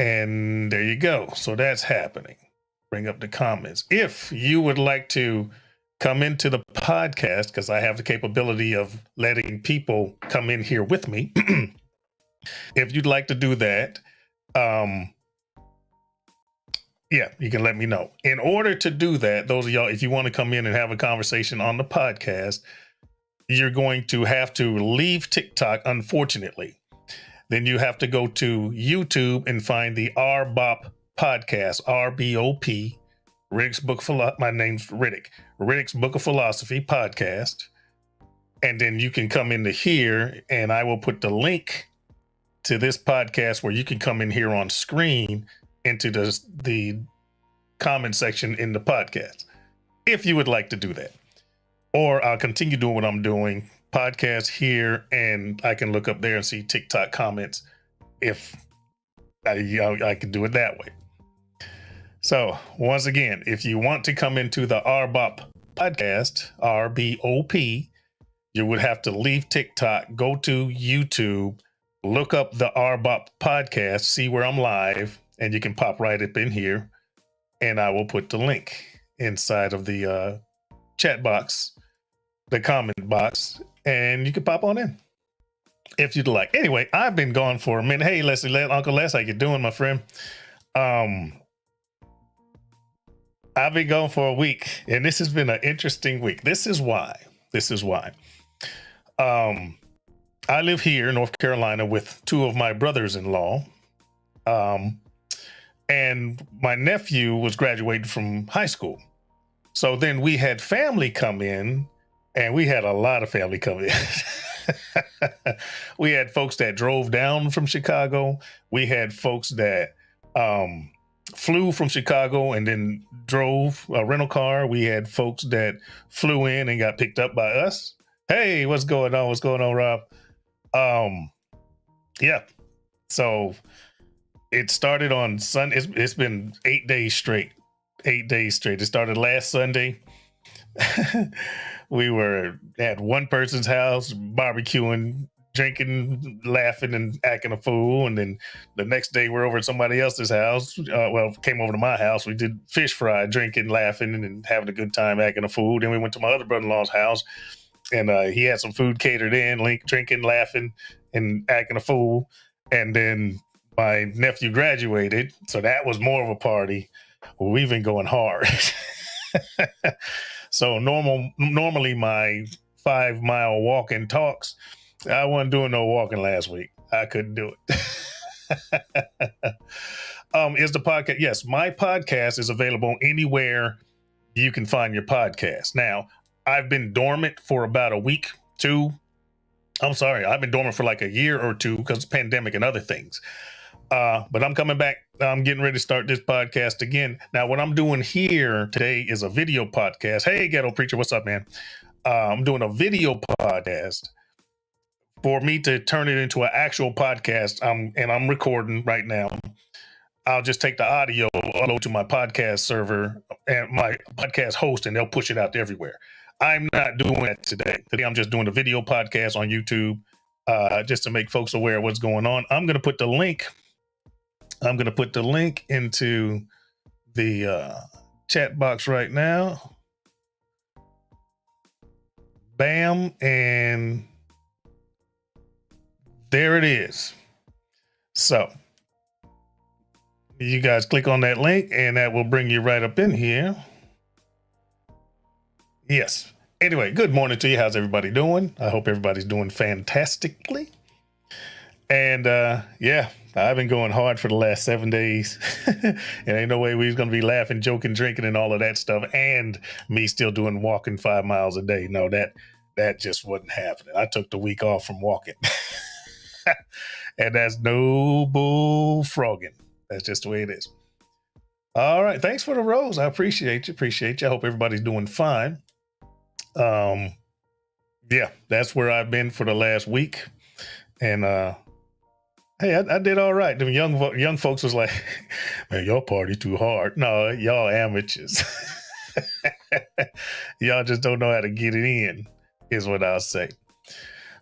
And there you go. So that's happening. Bring up the comments. If you would like to come into the podcast, because I have the capability of letting people come in here with me. If you'd like to do that, yeah, you can let me know. In order to do that, those of y'all, if you want to come in and have a conversation on the podcast, you're going to have to leave TikTok, unfortunately. Then you have to go to YouTube and find the R-BoP podcast, R-BoP, Riddick's Book of my name's Riddick, Riddick's Book of Philosophy podcast. And then you can come into here and I will put the link to this podcast where you can come in here on screen into the comment section in the podcast, if you would like to do that. Or I'll continue doing what I'm doing, podcast here, and I can look up there and see TikTok comments if I can do it that way. So once again, if you want to come into the R-BoP podcast, R-BoP, you would have to leave TikTok, go to YouTube, look up the R-BoP podcast, see where I'm live, and you can pop right up in here, and I will put the link inside of the chat box, the comment box, and you can pop on in if you'd like. Anyway, I've been gone for a minute. Hey, Leslie, Uncle Les, how you doing, my friend? I've been gone for a week, and this has been an interesting week. This is why. I live here in North Carolina with two of my brothers-in-law. And my nephew was graduating from high school. So then we had family come in, and we had a lot of family come in. We had folks that drove down from Chicago. We had folks that flew from Chicago and then drove a rental car. We had folks that flew in and got picked up by us. Hey, what's going on? What's going on, Rob? Yeah. So it started on Sunday. It's been 8 days straight. 8 days straight. It started last Sunday. We were at one person's house barbecuing, drinking, laughing, and acting a fool. And then the next day we're over at somebody else's house. Came over to my house. We did fish fry, drinking, laughing, and having a good time, acting a fool. Then we went to my other brother-in-law's house, and he had some food catered in, drinking, laughing, and acting a fool. And then my nephew graduated, so that was more of a party. Well, we've been going hard. So normally my 5 mile walking talks, I wasn't doing no walking last week. I couldn't do it. Is the podcast? Yes, my podcast is available anywhere you can find your podcast. Now, I've been dormant for about a week, two. I'm sorry, I've been dormant for like a year or two because of the pandemic and other things. But I'm coming back. I'm getting ready to start this podcast again. Now, what I'm doing here today is a video podcast. Hey, Ghetto Preacher, what's up, man? I'm doing a video podcast for me to turn it into an actual podcast. I'm recording right now. I'll just take the audio, upload to my podcast server and my podcast host, and they'll push it out everywhere. I'm not doing that today. Today, I'm just doing a video podcast on YouTube, just to make folks aware of what's going on. I'm going to put the link into the chat box right now. Bam, and there it is. So you guys click on that link, and that will bring you right up in here. Yes. Anyway, good morning to you. How's everybody doing? I hope everybody's doing fantastically. And yeah, I've been going hard for the last 7 days. And ain't no way we was going to be laughing, joking, drinking, and all of that stuff, and me still doing walking 5 miles a day. No, that just wasn't happening. I took the week off from walking. And that's no bull frogging. That's just the way it is. All right. Thanks for the rose. I appreciate you. I hope everybody's doing fine. Yeah, that's where I've been for the last week. And hey, I did all right. The young folks was like, man, y'all party too hard. No, y'all amateurs. Y'all just don't know how to get it in, is what I'll say.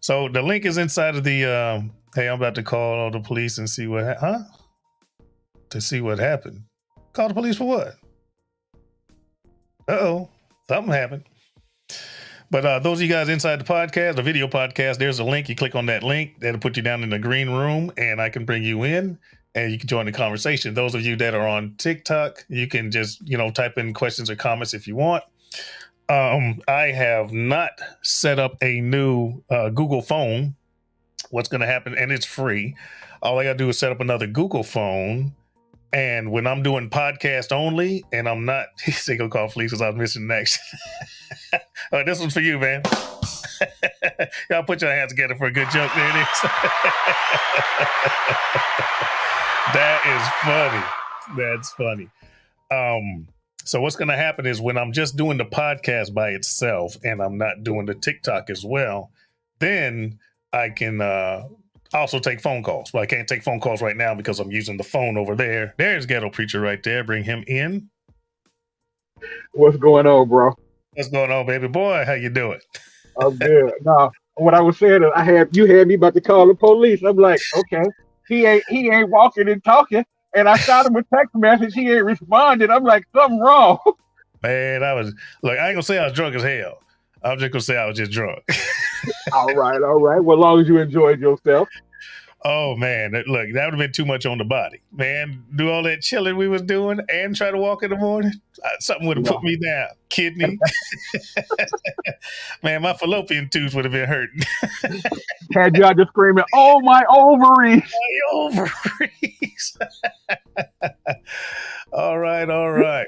So the link is inside of the, hey, I'm about to call all the police and see what, huh? to see what happened. Call the police for what? Uh-oh, something happened. But those of you guys inside the podcast, the video podcast, there's a link. You click on that link. That'll put you down in the green room, and I can bring you in, and you can join the conversation. Those of you that are on TikTok, you can just, type in questions or comments if you want. I have not set up a new Google phone. What's going to happen, and it's free. All I got to do is set up another Google phone. And when I'm doing podcast only, and I'm not, he's going to call police because I was missing next. Oh, this one's for you, man. Y'all put your hands together for a good joke. There it is. That is funny. That's funny. So what's going to happen is when I'm just doing the podcast by itself and I'm not doing the TikTok as well, then I can also take phone calls. But I can't take phone calls right now because I'm using the phone over there. There's Ghetto Preacher right there. Bring him in. What's going on, bro? What's going on, baby boy? How you doing? I'm good. No, what I was saying is you had me about to call the police. I'm like, okay, he ain't walking and talking. And I shot him a text message. He ain't responded. I'm like, something wrong. Man, I ain't gonna say I was drunk as hell. I'm just gonna say I was just drunk. All right. Well, as long as you enjoyed yourself. Oh man, look, that would have been too much on the body, man. Do all that chilling we was doing and try to walk in the morning. Something would have put me down. Kidney, man, my fallopian tubes would have been hurting. Had you out just screaming, "Oh my ovaries! My ovaries!" All right.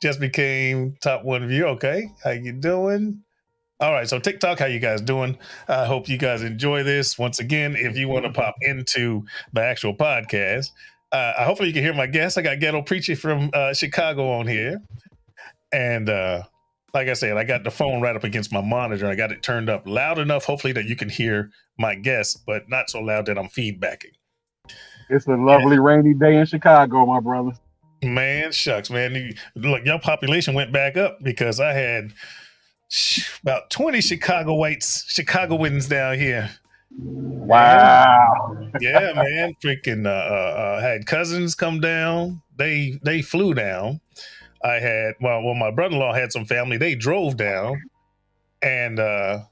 Just became top one view. Okay, how you doing? All right, so TikTok, how you guys doing? I hope you guys enjoy this. Once again, if you want to pop into the actual podcast, hopefully you can hear my guest. I got Ghetto Preacher from Chicago on here. And like I said, I got the phone right up against my monitor. I got it turned up loud enough, hopefully, that you can hear my guest, but not so loud that I'm feedbacking. It's a lovely rainy day in Chicago, my brother. Man, shucks, man. Look, your population went back up because I had about 20 Chicagoans down here. Wow. Yeah, man. Freaking had cousins come down. They flew down. I had my brother-in-law had some family. They drove down. And hold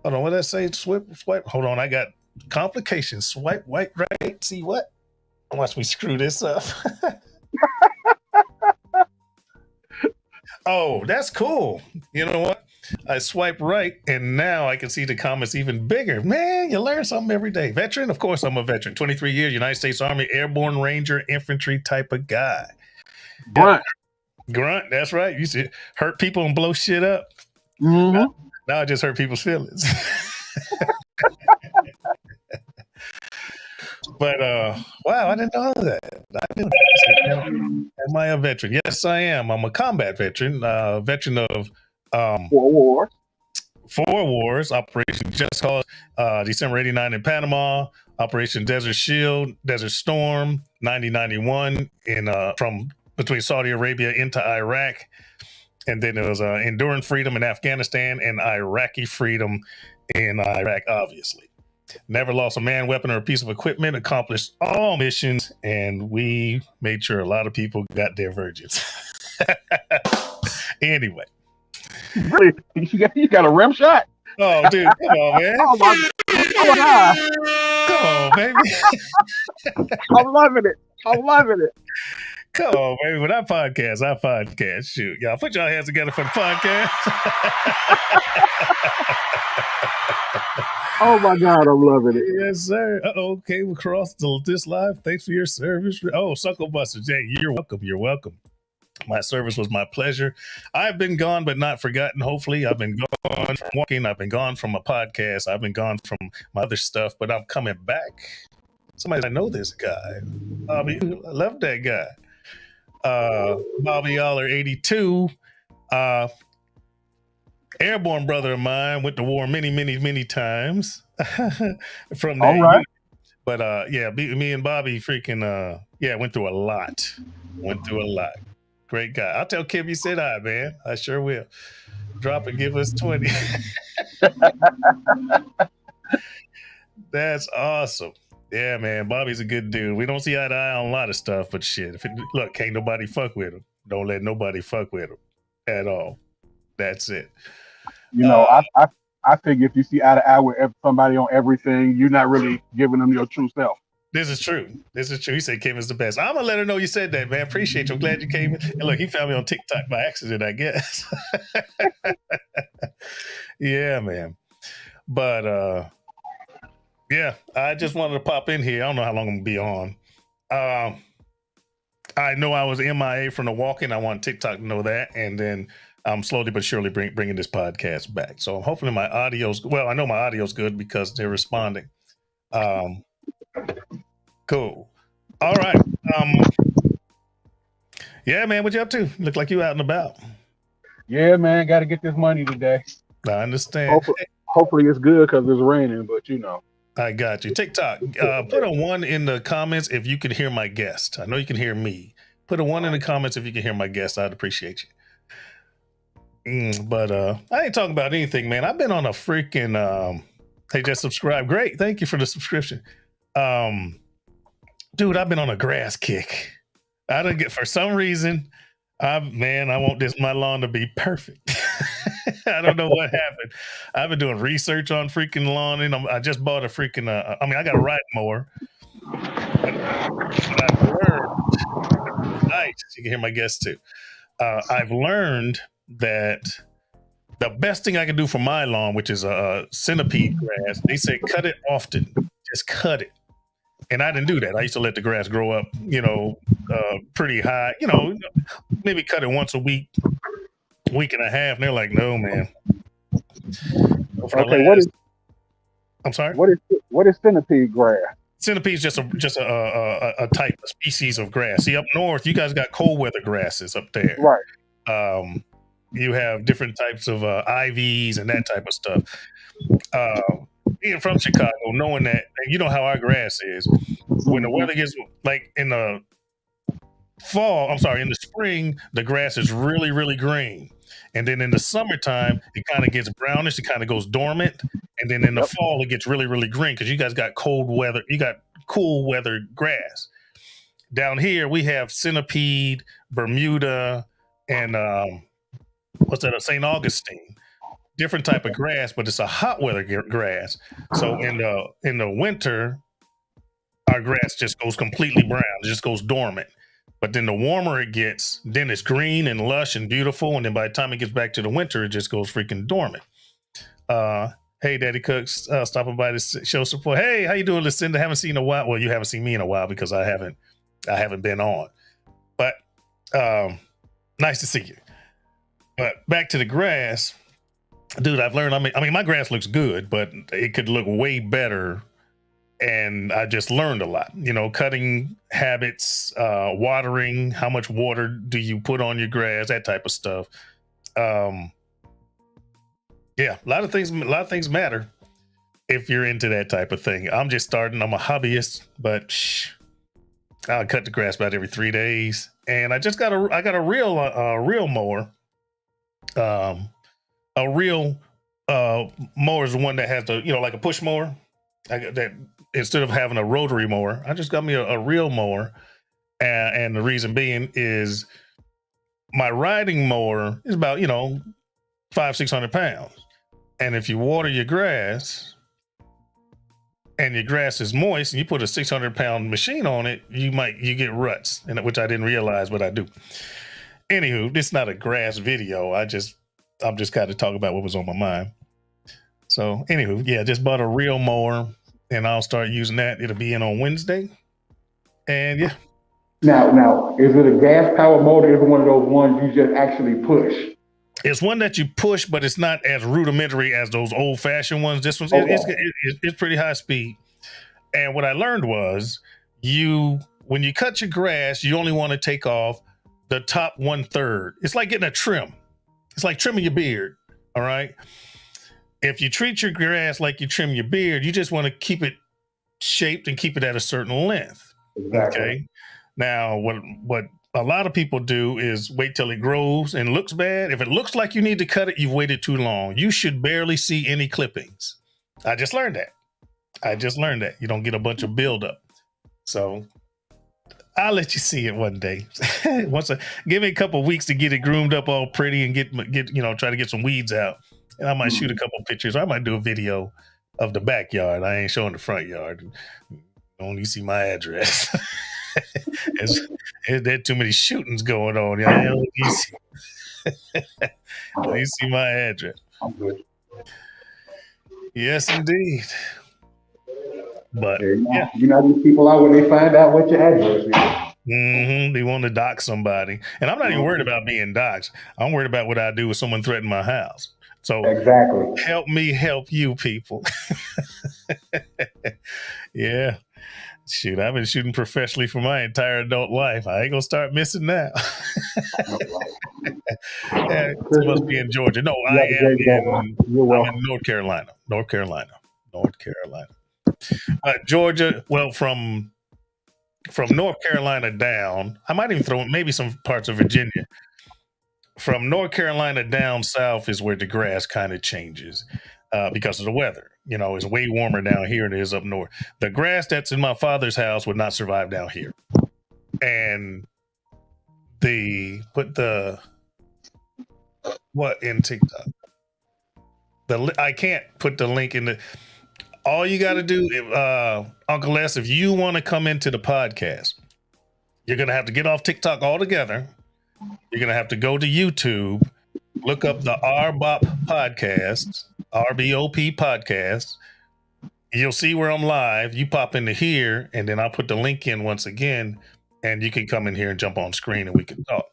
on, what did I say? Swipe. Hold on, I got complications. Swipe right. See what? Watch me screw this up. Oh, that's cool. You know what? I swipe right, and now I can see the comments even bigger. Man, you learn something every day. Veteran? Of course I'm a veteran. 23 years, United States Army, Airborne Ranger, infantry type of guy. Grunt, that's right. You used to hurt people and blow shit up. Mm-hmm. Now I just hurt people's feelings. But wow, I didn't know that. Am I a veteran? Yes, I am. I'm a combat veteran. Veteran of 4 wars. Operation Just Cause, December '89 in Panama. Operation Desert Shield, Desert Storm, 1991 from between Saudi Arabia into Iraq, and then it was Enduring Freedom in Afghanistan and Iraqi Freedom in Iraq. Obviously, never lost a man, weapon, or a piece of equipment. Accomplished all missions, and we made sure a lot of people got their virgins. Anyway. Really? You got a rim shot? Oh, dude, come on, man. Oh, my. Come on, baby. I'm loving it. Come on, baby. When I podcast. Shoot, y'all put your hands together for the podcast. Oh, my God, I'm loving it. Yes, sir. Uh-oh, came across this live. Thanks for your service. Oh, Suckle Buster. Jay, you're welcome. My service was my pleasure. I've been gone, but not forgotten. Hopefully, I've been gone from walking. I've been gone from a podcast. I've been gone from my other stuff, but I'm coming back. Somebody, I know this guy. Bobby, I love that guy. Bobby Aller, 82. Airborne brother of mine, went to war many times. From there. All right. But yeah, me and Bobby freaking went through a lot. Great guy. I'll tell Kim you said hi, man. I sure will. Drop and give us 20. That's awesome. Yeah, man. Bobby's a good dude. We don't see eye to eye on a lot of stuff, but shit. Look, can't nobody fuck with him. Don't let nobody fuck with him at all. That's it. You Uh, know, I think if you see eye to eye with somebody on everything, you're not really giving them your true self. this is true. This is true. He said Kim is the best. I'm gonna let her know you said that, man. Appreciate you. I'm glad you came in. And look, he found me on TikTok by accident, I guess. Yeah, man. But yeah, I just wanted to pop in here. I don't know how long I'm gonna be on. I know I was MIA from the walking. I want TikTok to know that, and then I'm slowly but surely bringing this podcast back. So hopefully my audio's well. I know my audio's good because they're responding. Cool. All right. Yeah, man. What you up to? Look like you out and about. Yeah, man, got to get this money today. I understand. Hopefully it's good because it's raining, but you know. I got you. TikTok, put a 1 in the comments if you can hear my guest. I know you can hear me. Put a 1 in the comments if you can hear my guest. I'd appreciate you. But I ain't talking about anything, man. I've been on a freaking hey, just subscribe. Great. Thank you for the subscription. Dude, I've been on a grass kick. I don't get for some reason. I want my lawn to be perfect. I don't know what happened. I've been doing research on freaking lawn, and I just bought a freaking. I got a riding mower. But I've learned. Nice, you can hear my guest too. I've learned that the best thing I can do for my lawn, which is a centipede grass, they say cut it often. Just cut it. And I didn't do that. I used to let the grass grow up, pretty high, maybe cut it once a week and a half. And they're like, no, man. Okay, I'm sorry? What is centipede grass? Centipede is just a type, a species of grass. See, up north, you guys got cold weather grasses up there. Right. You have different types of IVs and that type of stuff. Being from Chicago, knowing that, you know how our grass is. When the weather gets like in the spring, the grass is really, really green. And then in the summertime, it kind of gets brownish. It kind of goes dormant. And then in the fall, it gets really, really green because you guys got cold weather. You got cool weather grass. Down here, we have centipede, Bermuda, and St. Augustine. Different type of grass, but it's a hot weather grass. So in the winter, our grass just goes completely brown. It just goes dormant. But then the warmer it gets, then it's green and lush and beautiful. And then by the time it gets back to the winter, it just goes freaking dormant. Hey, Daddy Cooks, stopping by to show support. Hey, how you doing, Lucinda? Haven't seen a while. Well, you haven't seen me in a while because I haven't been on. But nice to see you. But back to the grass, dude. I've learned. I mean, my grass looks good, but it could look way better. And I just learned a lot, cutting habits, watering, how much water do you put on your grass, that type of stuff. Yeah, a lot of things matter if you're into that type of thing. I'm just starting. I'm a hobbyist, but I'll cut the grass about every 3 days. And I got a real mower. A real mower is the one that has like a push mower. I got that. Instead of having a rotary mower, I just got me a real mower. And the reason being is my riding mower is about, 500-600 pounds. And if you water your grass and your grass is moist and you put a 600-pound machine on it, you get ruts, which I didn't realize, but I do. Anywho, this is not a grass video. I'm just kind of talking about what was on my mind. So anywho, yeah, just bought a real mower. And I'll start using that. It'll be in on Wednesday. And yeah. Now, is it a gas powered motor? Is it one of those ones you just actually push? It's one that you push, but it's not as rudimentary as those old fashioned ones. This one's it's pretty high speed. And what I learned was when you cut your grass, you only want to take off the top 1/3. It's like getting a trim. It's like trimming your beard. All right. If you treat your grass like you trim your beard, you just want to keep it shaped and keep it at a certain length. Exactly. Okay. Now, what a lot of people do is wait till it grows and looks bad. If it looks like you need to cut it, you've waited too long. You should barely see any clippings. I just learned that. I just learned that you don't get a bunch of buildup. So I'll let you see it one day. Give me a couple weeks to get it groomed up all pretty and get try to get some weeds out. And I might shoot a couple pictures. I might do a video of the backyard. I ain't showing the front yard. Only see my address. There's too many shootings going on. You see my address. I'm good. Yes, indeed. But yeah, you know these people out when they find out what your address is. They want to dox somebody, and I'm not even worried about being doxxed. I'm worried about what I do if someone threatened my house. So exactly, help me help you, people. Yeah, shoot, I've been shooting professionally for my entire adult life. I ain't gonna start missing now. Yeah, it must be in Georgia. No, I am in North Carolina. Georgia. Well, from North Carolina down, I might even throw in maybe some parts of Virginia. From North Carolina down south is where the grass kind of changes because of the weather. It's way warmer down here than it is up north. The grass that's in my father's house would not survive down here. And what in TikTok? I can't put the link in the. All you got to do, Uncle Les, if you want to come into the podcast, you're going to have to get off TikTok altogether. You're going to have to go to YouTube, look up the R-BoP podcast, R-BoP podcast. You'll see where I'm live. You pop into here, and then I'll put the link in once again, and you can come in here and jump on screen, and we can talk.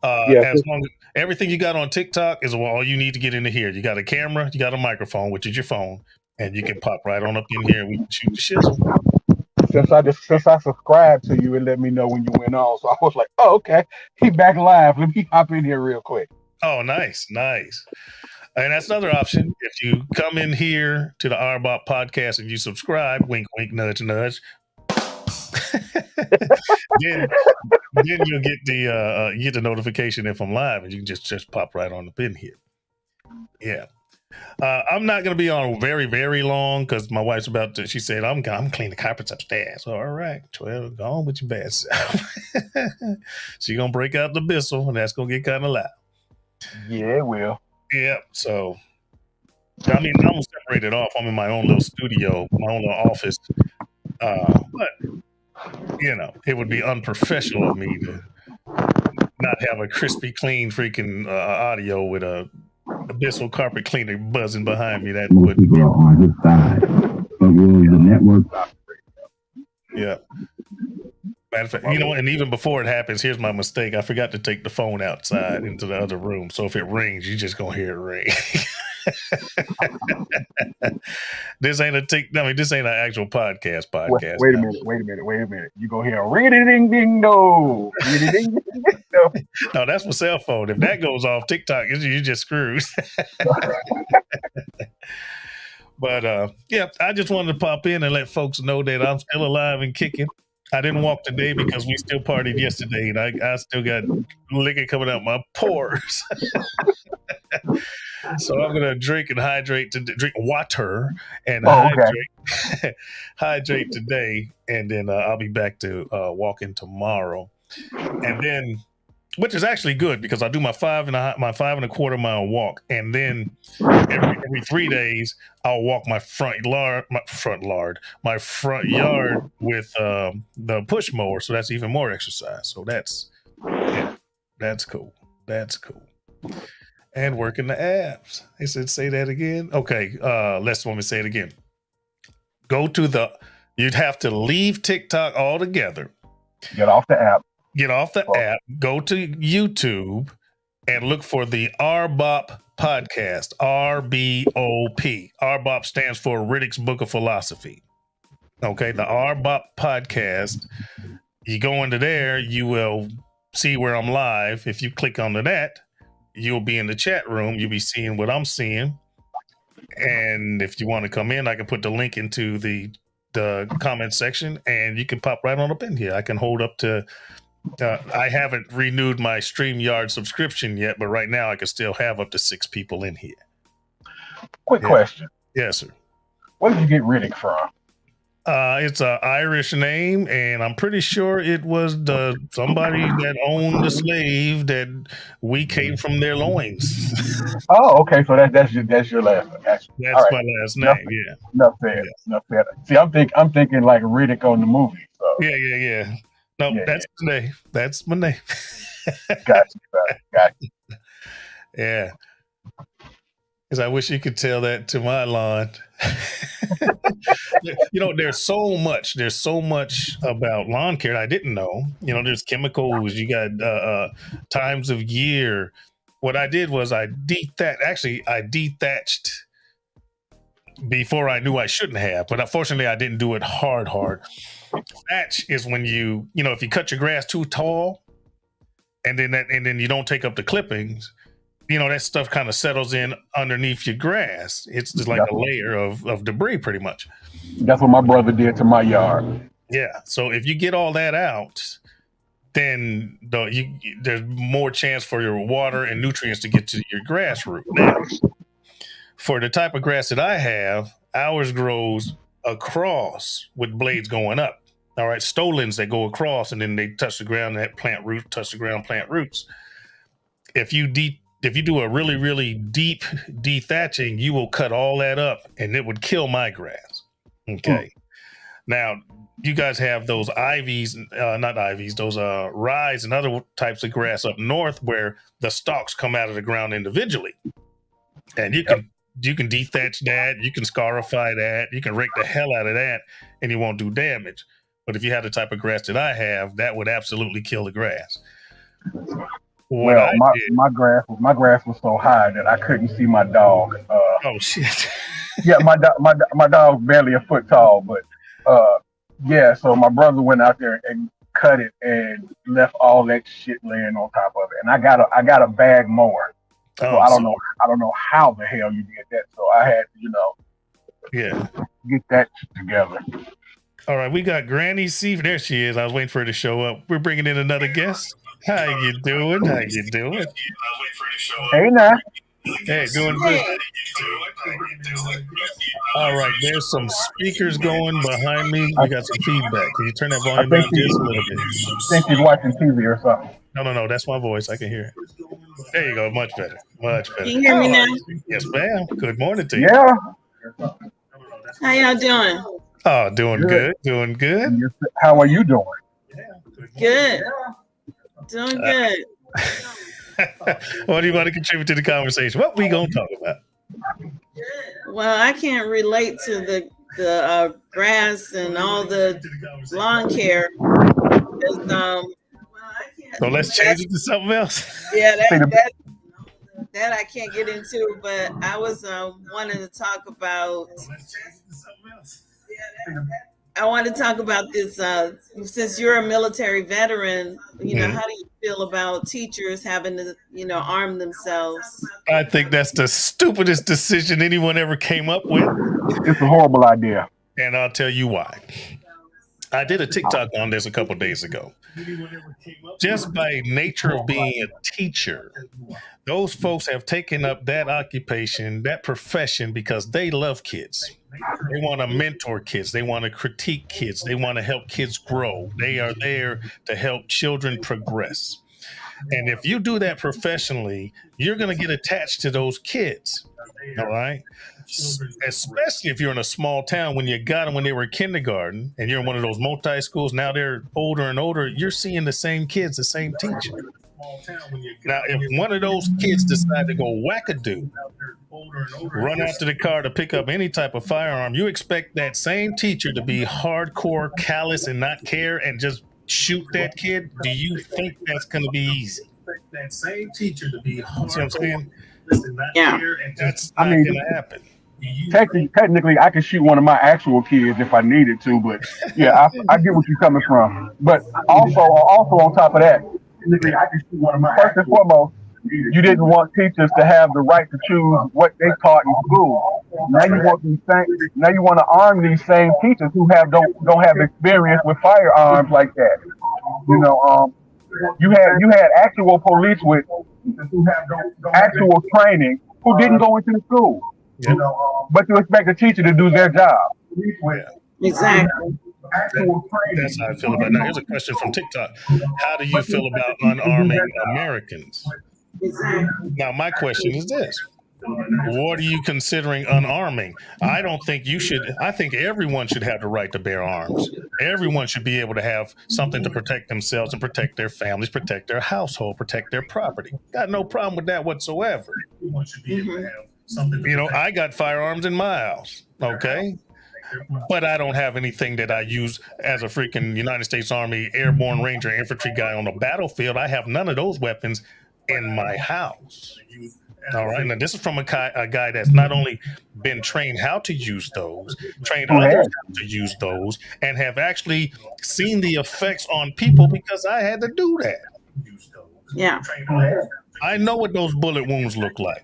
As long as everything you got on TikTok is all you need to get into here. You got a camera, you got a microphone, which is your phone, and you can pop right on up in here and we can shoot the shizzle. Since I subscribed to you, it let me know when you went on. So I was like, oh, okay, he back live. Let me hop in here real quick. Oh, nice. And that's another option. If you come in here to the R-BoP podcast and you subscribe, wink, wink, nudge, nudge, then you'll get the notification if I'm live, and you can just pop right on up in here. Yeah. I'm not going to be on very, very long because my wife's she said, I'm cleaning the carpets upstairs. All right. Well, go on with your bad self. She's going to break out the Bissell, and that's going to get kind of loud. Yeah, it will. Yeah. So, I'm separated off. I'm in my own little studio, my own little office. But, it would be unprofessional of me to not have a crispy, clean freaking audio with a Bissell carpet cleaner buzzing behind me. That would be on his side. But will the network? Yeah. Matter of fact, and even before it happens, here's my mistake. I forgot to take the phone outside into the other room. So if it rings, you're just gonna hear it ring. This ain't an actual podcast. Wait a minute. You gonna hear a ring-a-ding-ding-do. Ring-a-ding-ding-do. No, that's my cell phone. If that goes off TikTok, you just screwed. But I just wanted to pop in and let folks know that I'm still alive and kicking. I didn't walk today because we still partied yesterday, and I still got liquor coming out my pores. So I'm gonna drink water and hydrate today, and then I'll be back to walking tomorrow, and then, which is actually good because I do my 5.25 mile walk, and then every 3 days I'll walk my front yard with the push mower, so that's even more exercise. So that's cool. That's cool. And working the abs. They said, say that again. Okay, let's want me to say it again. You'd have to leave TikTok altogether. Get off the app. Go to YouTube and look for the R-BoP podcast. R-BoP. R-BoP stands for Riddick's Book of Philosophy. Okay, the R-BoP podcast. You go into there, you will see where I'm live. If you click onto that, you'll be in the chat room. You'll be seeing what I'm seeing. And if you want to come in, I can put the link into the comment section, and you can pop right on up in here. I can hold up to, I haven't renewed my StreamYard subscription yet, but right now I can still have up to 6 people in here. Quick question. Yes, sir. Where did you get Riddick from? It's an Irish name, and I'm pretty sure it was somebody that owned the slave that we came from their loins. Oh, okay. So that's your last one. That's all That's right. my last Enough, name. Yeah, enough said. yeah, Enough said. See, I'm thinking like Riddick on the movie. So yeah. No, yeah, that's my name. That's my name. gotcha, brother. Gotcha. Yeah, because I wish you could tell that to my lawn. There's so much. There's so much about lawn care I didn't know. There's chemicals. You got times of year. What I did was I dethatched before I knew I shouldn't have. But unfortunately, I didn't do it hard. Thatch is when if you cut your grass too tall, and then you don't take up the clippings. That stuff kind of settles in underneath your grass. It's just like a layer of debris, pretty much. That's what my brother did to my yard. Yeah. So if you get all that out, then there's more chance for your water and nutrients to get to your grass root. Now, for the type of grass that I have, ours grows across with blades going up. All right. Stolons that go across and then they touch the ground, that plant root, touch the ground, plant roots. If you do a really, really deep dethatching, you will cut all that up and it would kill my grass. Okay. Now, you guys have those not ivies, those rye and other types of grass up north where the stalks come out of the ground individually. And you can dethatch that, you can scarify that, you can rake the hell out of that, and you won't do damage. But if you have the type of grass that I have, that would absolutely kill the grass. My grass was so high that I couldn't see my dog. Oh shit! Yeah, my dog's barely a foot tall, but yeah. So my brother went out there and cut it and left all that shit laying on top of it. And I got a bag mower, so I don't know how the hell you did that. So I had to get that together. All right, we got Granny C. There she is. I was waiting for her to show up. We're bringing in another guest. How you doing? Hey now. Hey, doing good. All right, there's some speakers going behind me. We got some feedback. Can you turn that volume down just a little bit? I think he's watching TV or something. No, that's my voice. I can hear it. There you go. Much better. Can you hear me now? Yes, ma'am. Good morning to you. Yeah. How y'all doing? Oh, doing good. Doing good. How are you doing? Good. Doing good. What do you want to contribute to the conversation? What we gonna talk about? Well, I can't relate to the grass and all the lawn care. So let's change it to something else. Yeah, that I can't get into. But I was wanting to talk about. I want to talk about this. Since you're a military veteran, how do you feel about teachers having to, arm themselves? I think that's the stupidest decision anyone ever came up with. It's a horrible idea. And I'll tell you why. I did a TikTok on this a couple days ago. Just by nature of being a teacher, those folks have taken up that occupation, that profession, because they love kids. They want to mentor kids. They want to critique kids. They want to help kids grow. They are there to help children progress. And if you do that professionally, you're going to get attached to those kids. All right. Especially if you're in a small town, when you got them when they were in kindergarten and you're in one of those multi-schools, now they're older and older, you're seeing the same kids, the same teacher. Now, if one of those kids decide to go wackadoo, run out to the car to pick up any type of firearm, you expect that same teacher to be hardcore, callous, and not care and just shoot that kid? Do you think that's going to be easy? That same teacher to be hardcore, yeah, that's not going to happen. Technically, I could shoot one of my actual kids if I needed to, but yeah, I get what you're coming from. But also on top of that, I can shoot one of my first and foremost, you didn't want teachers to have the right to choose what they taught in school. Now you want to arm these same teachers who don't have experience with firearms like that. You had actual police with actual training who didn't go into the school. Yep. But you expect a teacher to do their job. Yeah. Exactly. That's how I feel about it. Now, here's a question from TikTok. How do you feel about unarming Americans? Exactly. Now, my question is this. What are you considering unarming? I don't think you should. I think everyone should have the right to bear arms. Everyone should be able to have something to protect themselves and protect their families, protect their household, protect their property. Got no problem with that whatsoever. Everyone should be able to have something. You know, I got firearms in my house. Okay. But I don't have anything that I use as a freaking United States Army Airborne Ranger infantry guy on the battlefield. I have none of those weapons in my house. All right. Now, this is from a guy that's not only been trained how to use those, trained others how to use those, and have actually seen the effects on people because I had to do that. Yeah. I know what those bullet wounds look like.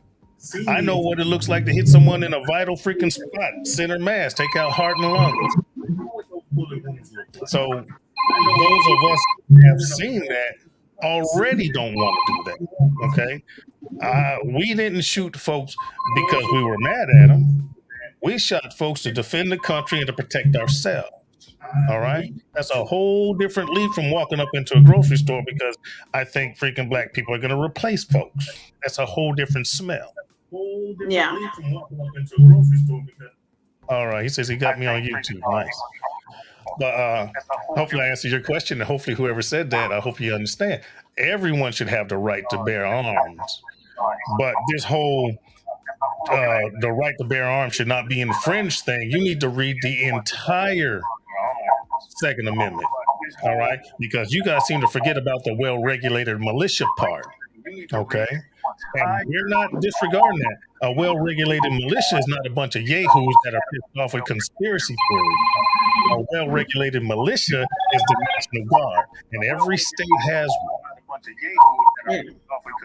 I know what it looks like to hit someone in a vital freaking spot, center mass, take out heart and lungs. So those of us who have seen that already don't want to do that. Okay. We didn't shoot folks because we were mad at them. We shot folks to defend the country and to protect ourselves. All right. That's a whole different leap from walking up into a grocery store because I think freaking black people are going to replace folks. That's a whole different smell. Yeah. All right. He says he got me on YouTube. Nice. But hopefully I answered your question. And hopefully whoever said that, I hope you understand. Everyone should have the right to bear arms. But this whole the right to bear arms should not be infringed thing. You need to read the entire Second Amendment. All right. Because you guys seem to forget about the well-regulated militia part. Okay. And we're not disregarding that. A well-regulated militia is not a bunch of yahoos that are pissed off with conspiracy theories. A well-regulated militia is the National Guard, and every state has one.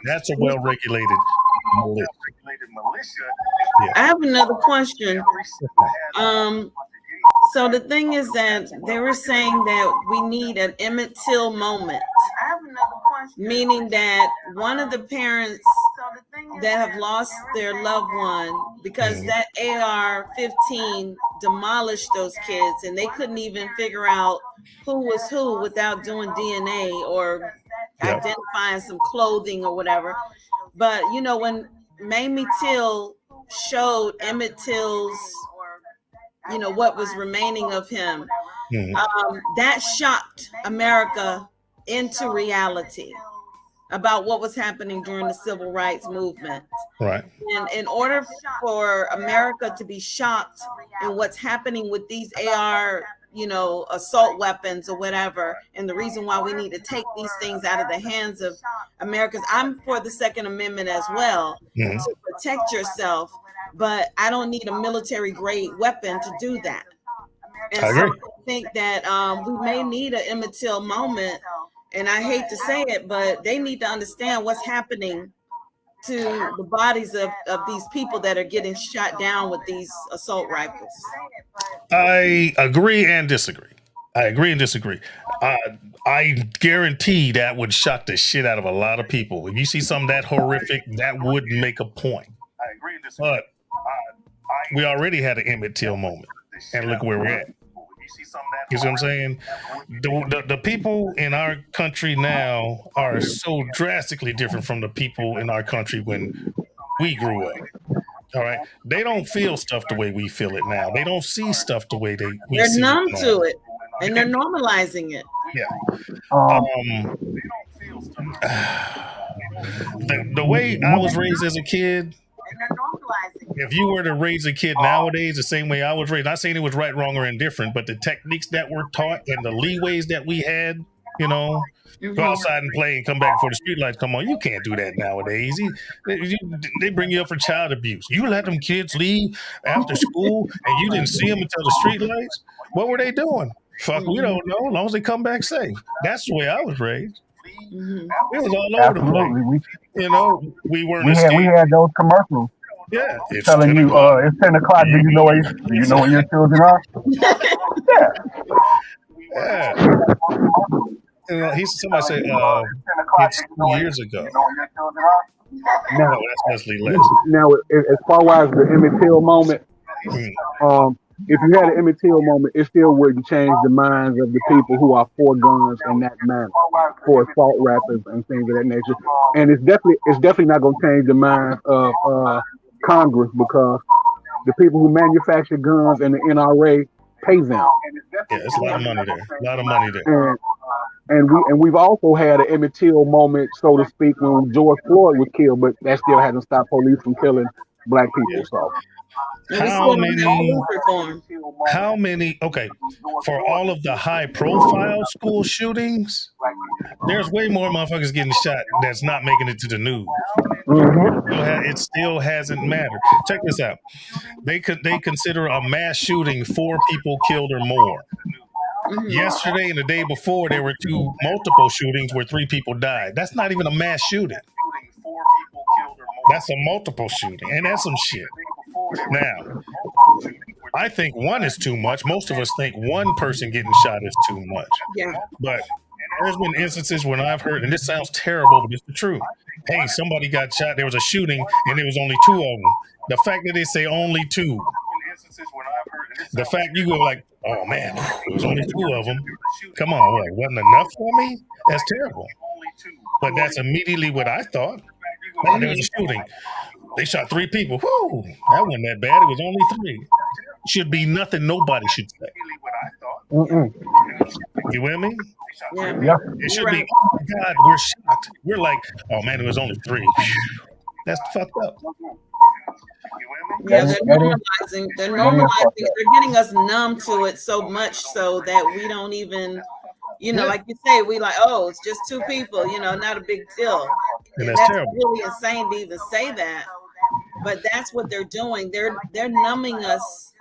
That's a well-regulated militia. I have another question. So the thing is that they were saying that we need an Emmett Till moment, meaning that one of the parents that have lost their loved one, because that AR-15 demolished those kids and they couldn't even figure out who was who without doing DNA or identifying some clothing or whatever. But you know, when Mamie Till showed Emmett Till's, you know, what was remaining of him, that shocked America into reality about what was happening during the civil rights movement. Right. And in order for America to be shocked in what's happening with these AR, you know, assault weapons or whatever, and the reason why we need to take these things out of the hands of Americans, I'm for the Second Amendment as well, to protect yourself, but I don't need a military grade weapon to do that. And I agree. so I think that we may need an Emmett Till moment. And I hate to say it, but they need to understand what's happening to the bodies of these people that are getting shot down with these assault rifles. I agree and disagree. I guarantee that would shock the shit out of a lot of people. If you see something that horrific, that would make a point. I agree and disagree. But we already had an Emmett Till moment, and look where we're at. You see what I'm saying? The people in our country now are so drastically different from the people in our country when we grew up. All right. They don't feel stuff the way we feel it now. They don't see stuff the way we they're see numb it to it, and they're normalizing it. Yeah. The way I was raised as a kid, if you were to raise a kid nowadays the same way I was raised, not saying it was right, wrong, or indifferent, but the techniques that were taught and the leeways that we had, you know, go outside and play and come back before the streetlights come on. You can't do that nowadays. They bring you up for child abuse. You let them kids leave after school and you didn't see them until the streetlights. What were they doing? Fuck, we don't know. As long as they come back safe. That's the way I was raised. It was all over the place. You know, we weren't. We had those commercials. Yeah, it's telling you, it's 10 o'clock. Do you know where your children are? Yeah. You know, somebody said it's 2 years ago. Now, No, that's Leslie Les. now, as far as the Emmett Till moment, if you had an Emmett Till moment, it still wouldn't change the minds of the people who are for guns in that manner, for assault rappers and things of that nature. And it's definitely not going to change the minds of Congress, because the people who manufacture guns and the NRA pay them. Yeah, it's a lot of money there. A lot of money there. And we've also had an Emmett Till moment, so to speak, when George Floyd was killed, but that still hasn't stopped police from killing black people. So How many? Okay, for all of the high-profile school shootings, there's way more motherfuckers getting shot that's not making it to the news. It still hasn't mattered. Check this out. They consider a mass shooting 4 people killed or more. Yesterday and the day before, there were 2 multiple shootings where 3 people died. That's not even a mass shooting. That's a multiple shooting, and that's some shit. Now, I think 1 is too much. Most of us think 1 person getting shot is too much. Yeah. But there's been instances when I've heard, and this sounds terrible, but it's the truth. Hey, somebody got shot. There was a shooting, and there was only 2 of them. The fact that they say only 2. The fact you go like, oh man, there was only 2 of them. Come on, what, wasn't enough for me? That's terrible. But that's immediately what I thought. Man, there was a shooting. They shot 3 people. Whoo, that wasn't that bad. It was only 3. Should be nothing nobody should say. You with me? yeah, It should be, oh my God, we're shocked. We're like, oh man, it was only 3. That's fucked up. Yeah, they're normalizing. They're getting us numb to it so much so that we don't even, like you say, we like, oh, it's just 2 people, not a big deal. And that's terrible. really insane to even say that. But that's what they're doing. They're numbing us.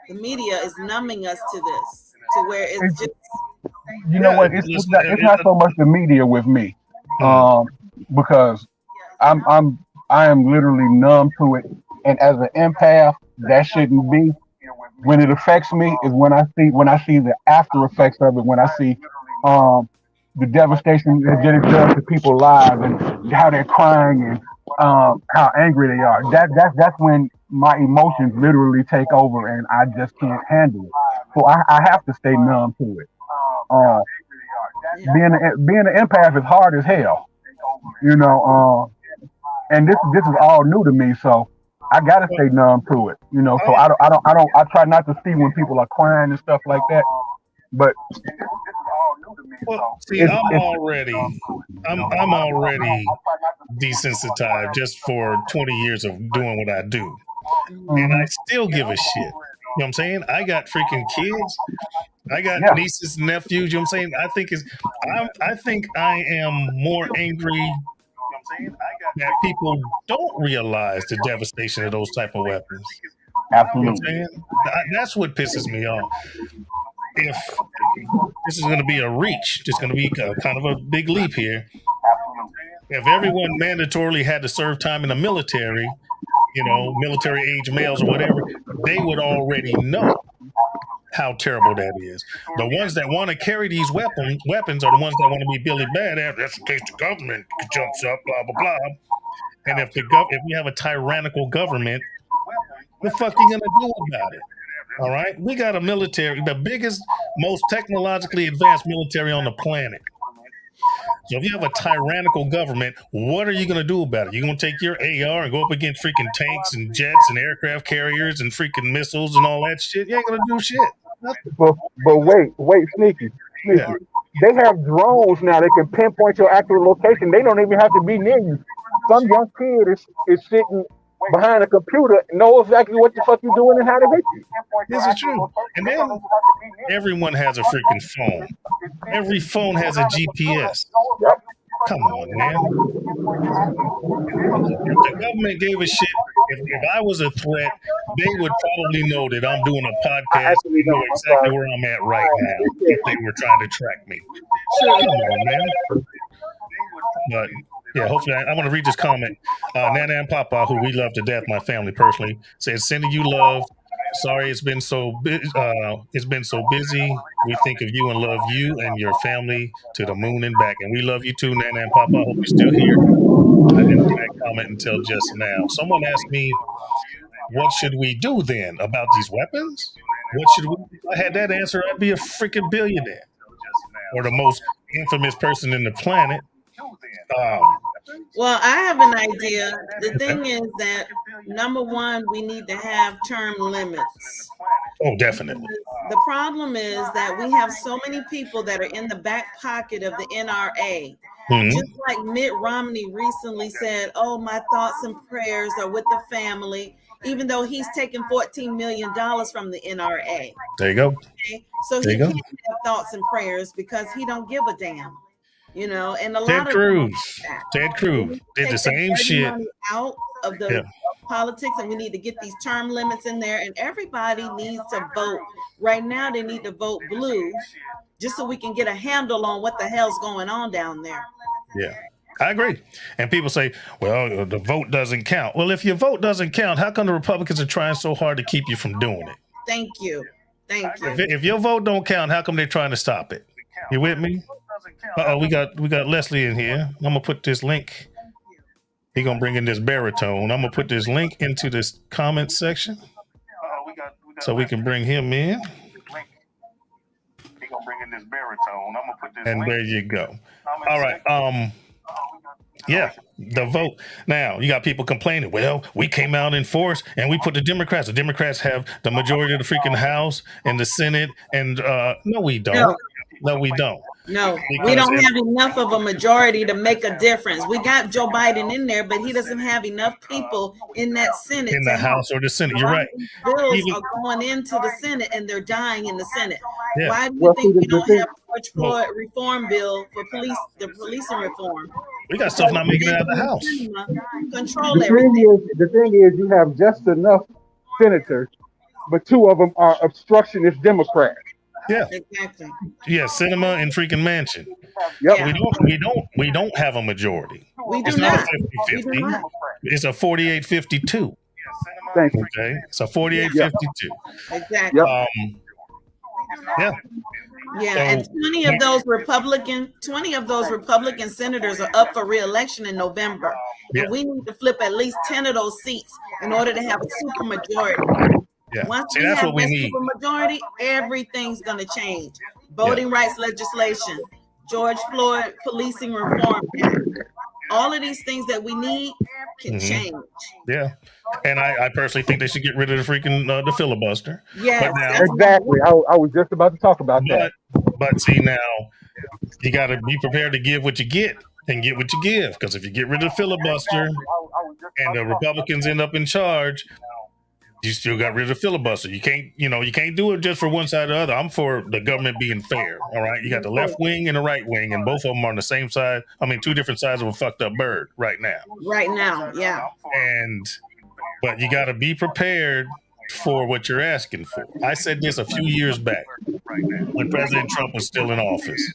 The media is numbing us to this, to where it's just. You know what? It's not so much the media with me, because I am literally numb to it. And as an empath, that shouldn't be. When it affects me is when I see the after effects of it. When I see the devastation that it does to people's lives and how they're crying and how angry they are. That's when my emotions literally take over and I just can't handle it. So I have to stay numb to it. Being an empath is hard as hell, and this is all new to me. So I gotta stay numb to it, So I try not to see when people are crying and stuff like that. But well, see, I'm already desensitized just for 20 years of doing what I do, and I still give a shit. You know what I'm saying? I got freaking kids. I got nieces and nephews. You know what I'm saying? I think I am more angry that people don't realize the devastation of those type of weapons. Absolutely. You know what I'm saying? That's what pisses me off. If this is going to be a reach, it's going to be kind of a big leap here. If everyone mandatorily had to serve time in the military, military age males or whatever, they would already know how terrible that is. The ones that want to carry these weapons are the ones that want to be Billy Badass. That's in case the government jumps up, blah blah blah. And if we have a tyrannical government, what the fuck are you gonna do about it? All right, we got a military, the biggest, most technologically advanced military on the planet. So if you have a tyrannical government, what are you going to do about it? You're going to take your AR and go up against freaking tanks and jets and aircraft carriers and freaking missiles and all that shit? You ain't going to do shit. But wait, Sneaky. Yeah. They have drones now that can pinpoint your actual location. They don't even have to be near you. Some young kid is sitting behind a computer, know exactly what the fuck you're doing and how to hit you. This is true. And then everyone has a freaking phone. Every phone has a GPS. Yep. Come on, man. If the government gave a shit, if I was a threat, they would probably know that I'm doing a podcast and know exactly where I'm at right now if they were trying to track me. Come on, man. But yeah, hopefully I want to read this comment. Nana and Papa, who we love to death, my family personally, says, sending you love. Sorry, it's been so busy. We think of you and love you and your family to the moon and back, and we love you too, Nana and Papa. I hope you're still here. I didn't see that comment until just now. Someone asked me, "What should we do then about these weapons? What should we?" If I had that answer, I'd be a freaking billionaire, or the most infamous person in the planet. Well, I have an idea. The thing is that number one, we need to have term limits. Oh, definitely. The problem is that we have so many people that are in the back pocket of the NRA. Mhm. Just like Mitt Romney recently said, "Oh, my thoughts and prayers are with the family," even though he's taken $14 million from the NRA. There you go. Okay? So There he you go. can't have thoughts and prayers because he don't give a damn. And a Ted lot of Cruz. that. Ted We Cruz need to did the take same dirty shit. money out of the Yeah. politics, and we need to get these term limits in there, and everybody needs to vote. Right now, they need to vote blue just so we can get a handle on what the hell's going on down there. Yeah. I agree. And people say, well, the vote doesn't count. Well, if your vote doesn't count, how come the Republicans are trying so hard to keep you from doing it? Thank you. Thank you. If your vote don't count, how come they're trying to stop it? You with me? Uh-oh, we got Leslie in here. I'm gonna put this link. He gonna bring in this baritone. I'm gonna put this link into this comment section so we can bring him in. And there you go. All right. Yeah, the vote. Now you got people complaining. Well, we came out in force and we put the Democrats. The Democrats have the majority of the freaking House and the Senate. And no, we don't. No, we don't. No, we don't have enough of a majority to make a difference. We got Joe Biden in there, but he doesn't have enough people in that Senate. In the House or the Senate. You're right. Bills are going into the Senate and they're dying in the Senate. Yeah. Why do you think we don't have George Floyd reform bill for the policing reform? We got stuff not making it out of the House. Control everything. The thing is, you have just enough senators, but two of them are obstructionist Democrats. Yeah. Exactly. Yeah, Cinema and freaking Mansion. Yep. Yeah. We don't have a majority. We do It's not not. a 50-50. It's a 48-52. Thank you. Okay. It's a 48-52. Exactly. Yep. Yeah. Yeah, So- and 20 of those Republican senators are up for re-election in November. Yeah. And we need to flip at least 10 of those seats in order to have a supermajority. Yeah. Once See, we that's have what we that need. supermajority, everything's going to change. Voting rights legislation, George Floyd policing reform act, all of these things that we need can change. Yeah. And I personally think they should get rid of the freaking the filibuster. Yes, But now- that's Exactly. I was just about to talk about that. But see, now you got to be prepared to give what you get and get what you give. Because if you get rid of the filibuster and the Republicans end up in charge, you still got rid of the filibuster. You can't do it just for one side or the other. I'm for the government being fair. All right. You got the left wing and the right wing, and both of them are on the same side. I mean, two different sides of a fucked up bird right now. right now. Yeah. But you got to be prepared for what you're asking for. I said this a few years back when President Trump was still in office.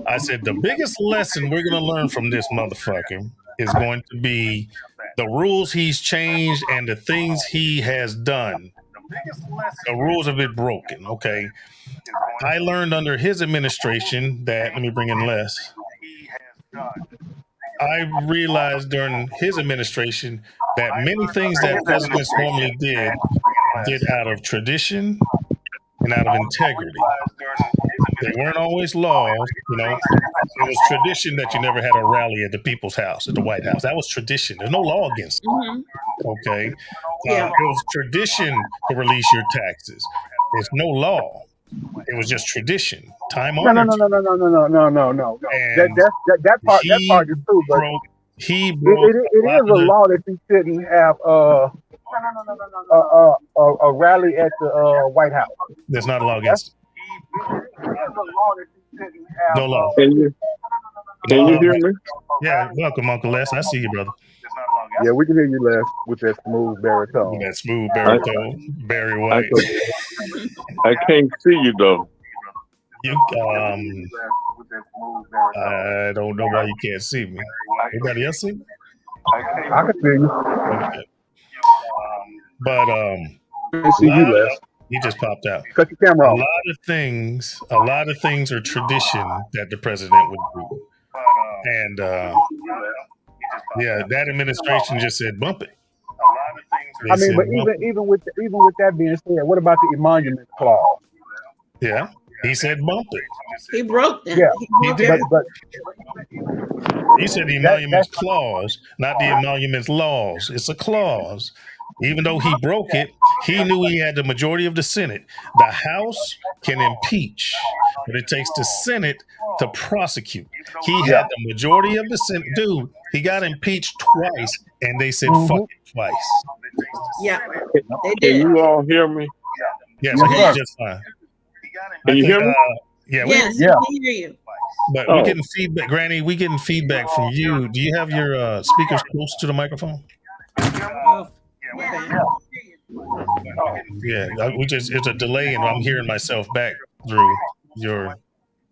I said the biggest lesson we're going to learn from this motherfucker is going to be the rules he's changed and the things he has done. The rules have been broken. Okay. I learned under his administration that, let me bring in Les. I realized during his administration that many things that presidents normally did out of tradition and out of integrity. They weren't always laws, It was tradition that you never had a rally at the People's House, at the White House. That was tradition. There's no law against it. Okay. Yeah. It was tradition to release your taxes. There's no law. It was just tradition. Time No. honored. And that part is true, but He broke. it is a law that you shouldn't have a rally at the White House. There's not a law against it. No law. Can you hear me? Yeah, welcome, Uncle Les. I see you, brother. Yeah, we can hear you, Les, with that smooth baritone. That smooth baritone, Barry White. I can't see you though. You, I don't know why you can't see me. Anybody else see me? I can see you. Okay. But didn't see you, Les. He just popped out. Cut your camera A off. lot of things are tradition that the president would do. And yeah, that administration just said bump it. I mean, but even with that being said, what about the emolument clause? Yeah, he said bump it. He broke them. Yeah, He did. but He said the emoluments clause, not the emoluments laws. It's a clause. Even though he broke it, he knew he had the majority of the Senate. The House can impeach, but it takes the Senate to prosecute. He had the majority of the Senate. Dude, he got impeached twice, and they said fuck it twice. Yeah, they Can did. you all hear me? Yes, I hear you just fine. Can you hear me? Yeah, Yes, Yeah. we can hear you. but we're getting feedback. Granny, we're getting feedback from you. Do you have your speakers close to the microphone? Oh, okay. Yeah, it's a delay, and I'm hearing myself back through your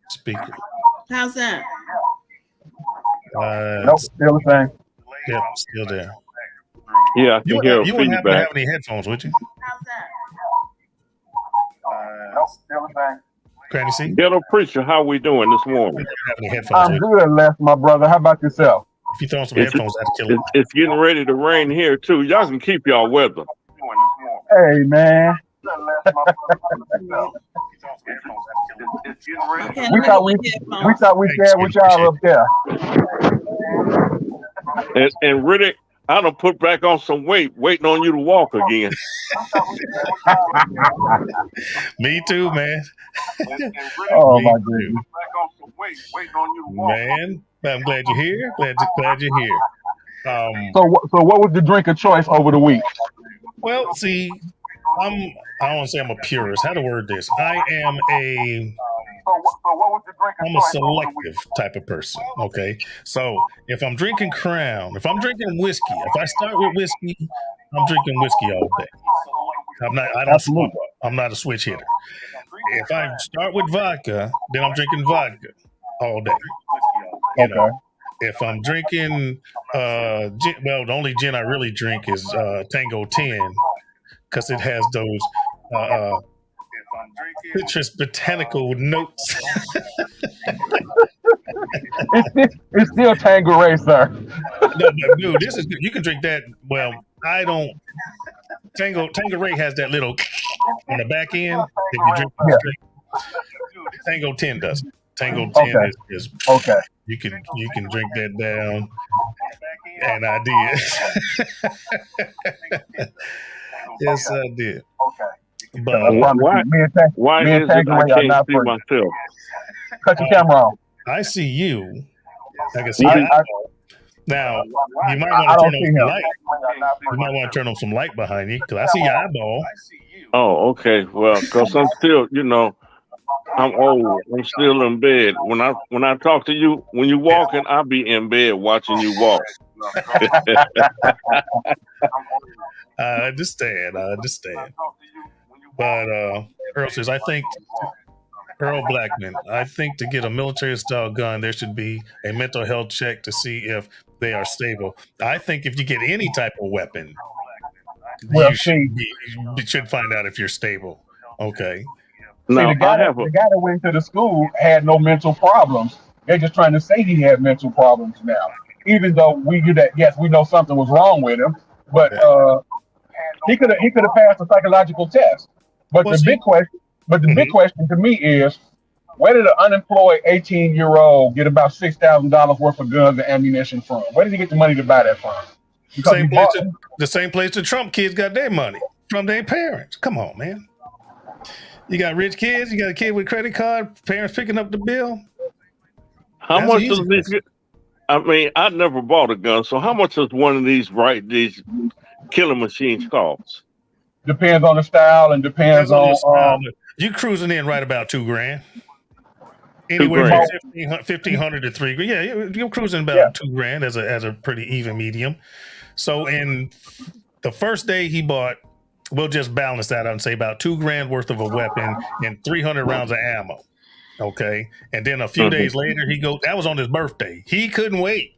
speaker. How's that? nope, still the same. Yep, still there. Yeah, I You can hear wouldn't happen to feedback. have any headphones, would you? How's that? Nope, still the same. Granny, see? You Ghetto preacher, how we doing this morning? wouldn't have any headphones, I'm would you? good, Les, my brother. How about yourself? If you throw on some It's, headphones, that'd kill it. it's getting ready to rain here too. Y'all can keep y'all weather. Hey, man. Okay, We thought we shared with y'all up there. And really, I done put back on some weight, waiting on you to walk again. Me too, man. Oh Me my too. goodness. Man, I'm glad you're here. Glad you're here. So what was the drink of choice over the week? Well, see, I don't want to say I'm a purist. How to word this? I'm a selective type of person. Okay, so if I'm drinking Crown, if I'm drinking whiskey, if I start with whiskey, I'm drinking whiskey all day. I don't swap. I'm not a switch hitter. If I start with vodka, then I'm drinking vodka all day. You know, if I'm drinking gin, well, the only gin I really drink is Tango 10 because it has those citrus botanical notes. It's still Tanqueray, sir. No, but dude, this is good. You can drink that. Well, I don't. Tanqueray has that little on the back end. If you drink it straight. Tango 10 doesn't. Tango 10 is Okay. you can drink that down, and I did. Yes, I did. But Why me and is it I Tanqueray are can't not see friends. myself? Cut your camera off. I see you. I can see I- your I- eyeball. Now you might I want to don't turn see on some him. light. You might want to turn on some light behind you because I see your eyeball. Oh, okay. Well, because I'm still, I'm old. I'm still in bed. When I talk to you, when you walking, I'll be in bed watching you walk. I understand. But Earl says, Earl Blackman, I think to get a military style gun, there should be a mental health check to see if they are stable. I think if you get any type of weapon, Well, you should find out if you're stable. Okay. Now, the guy that went to the school had no mental problems. They're just trying to say he had mental problems now. Even though we knew that, yes, we know something was wrong with him, but he could have passed a psychological test. But the big question to me is, where did an unemployed 18-year-old get about $6,000 worth of guns and ammunition from? Where did he get the money to buy that from? The same place the Trump kids got their money from their parents. Come on, man. You got rich kids. You got a kid with credit card. Parents picking up the bill. How much does these? I mean, I never bought a gun, so how much does one of these killing machines cost? Depends on the style and depends on you cruising in right about $2,000. Anywhere from 1,500 to $3,000. Yeah, you're cruising about $2,000 as a pretty even medium. So in the first day he bought, we'll just balance that out and say about $2,000 worth of a weapon and 300 rounds of ammo. Okay. And then a few days later, that was on his birthday. He couldn't wait.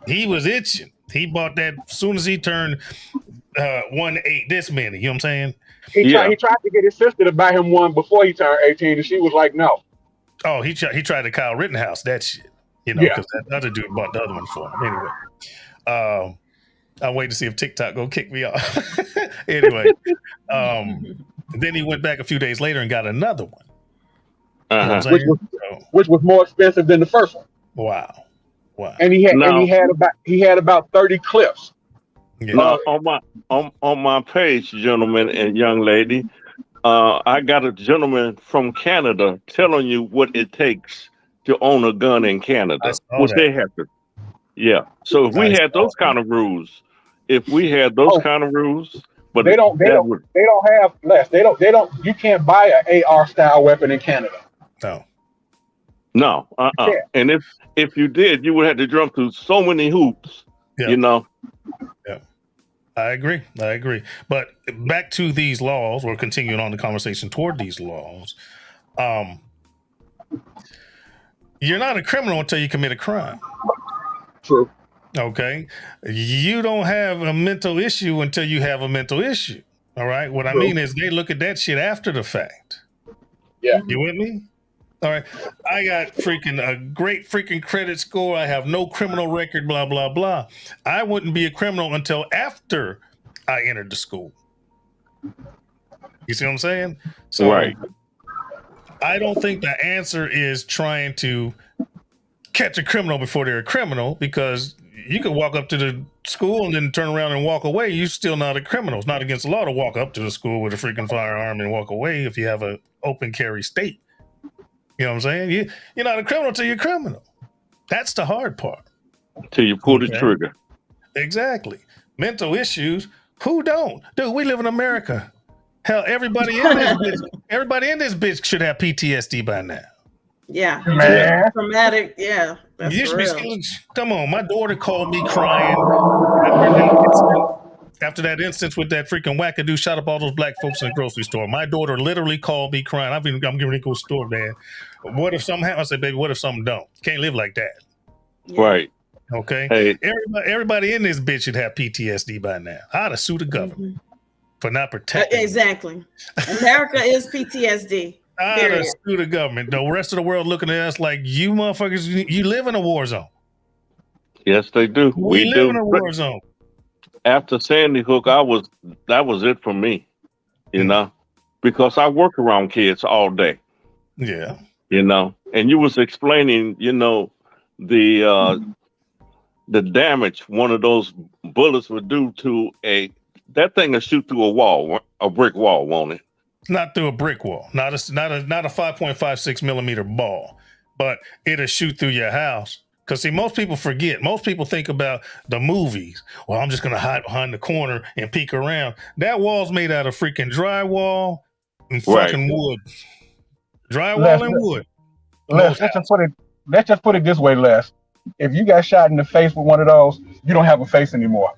He was itching. He bought that as soon as he turned one ate this many. You know what I'm saying? He tried to get his sister to buy him one before he turned 18, and she was like, no. Oh, he tried to Kyle Rittenhouse that shit. You know, because that other dude bought the other one for him. Anyway, I'm waiting to see if TikTok go kick me off. Anyway, then he went back a few days later and got another one. You know what I'm saying? Which was more expensive than the first one. Wow. And he had about 30 clips. Yeah. On my page, gentlemen and young lady, I got a gentleman from Canada telling you what it takes to own a gun in Canada, which they have to. Yeah. So if we had those kind of rules, but they don't have less. They don't. You can't buy an AR style weapon in Canada. No. And if you did, you would have to jump through so many hoops. Yeah. You know. Yeah. I agree. But back to these laws, or continuing on the conversation toward these laws. You're not a criminal until you commit a crime. True. Okay. You don't have a mental issue until you have a mental issue. All right. What I mean is they look at that shit after the fact. Yeah. You with me? All right. I got a great freaking credit score. I have no criminal record, blah, blah, blah. I wouldn't be a criminal until after I entered the school. You see what I'm saying? So right. I don't think the answer is trying to catch a criminal before they're a criminal, because you could walk up to the school and then turn around and walk away. You're still not a criminal. It's not against the law to walk up to the school with a freaking firearm and walk away if you have an open carry state. You know what I'm saying? You're not a criminal till you're a criminal. That's the hard part. Till you pull the trigger. Exactly. Mental issues. Who don't? Dude, we live in America. Hell, everybody in this bitch should have PTSD by now. Yeah. Man. Traumatic. Yeah. That's real. Come on. My daughter called me crying after that instance with that freaking wackadoo shot up all those black folks in the grocery store. My daughter literally called me crying. I'm getting ready to go to the store, man. What if something happens? I said, baby, what if something don't? Can't live like that. Yeah. Right. Okay. Hey. Everybody in this bitch should have PTSD by now. I'd have sued the government for not protecting. Exactly. America is PTSD. I'd have sued the government. The rest of the world looking at us like, you motherfuckers, you live in a war zone. Yes, they do. We live in a war zone. After Sandy Hook, that was it for me, you know, because I work around kids all day. Yeah. You know, and you was explaining, you know, the damage one of those bullets would do to that thing will shoot through a brick wall, won't it? Not through a brick wall, not a 5.56 millimeter ball, but it'll shoot through your house. Because see, most people forget. Most people think about the movies. Well, I'm just gonna hide behind the corner and peek around. That wall's made out of freaking drywall and fucking wood. Drywall and wood. Let's just put it this way, Les. If you got shot in the face with one of those, you don't have a face anymore.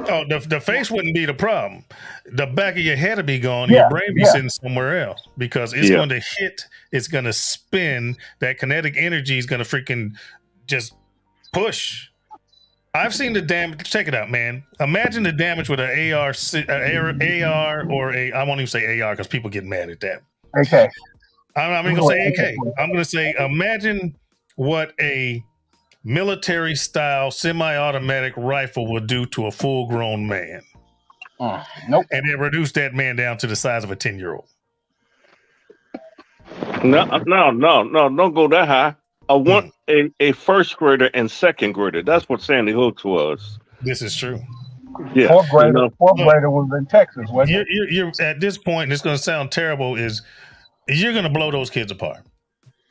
Oh, the face wouldn't be the problem. The back of your head would be gone. Your brain be sitting somewhere else, because it's going to hit. It's going to spin. That kinetic energy is going to freaking just push. I've seen the damage. Check it out, man. Imagine the damage with an AR or a. I won't even say AR because people get mad at that. Okay. I'm going to say AK. I'm going to say, imagine what a military style semi-automatic rifle will do to a full-grown man. Nope. And it reduced that man down to the size of a 10-year-old. No, don't go that high. I want a first grader and second grader. That's what Sandy Hook was. This is true. Yeah. Fourth grader was in Texas, wasn't it? You're at this point, and it's going to sound terrible, is you're going to blow those kids apart.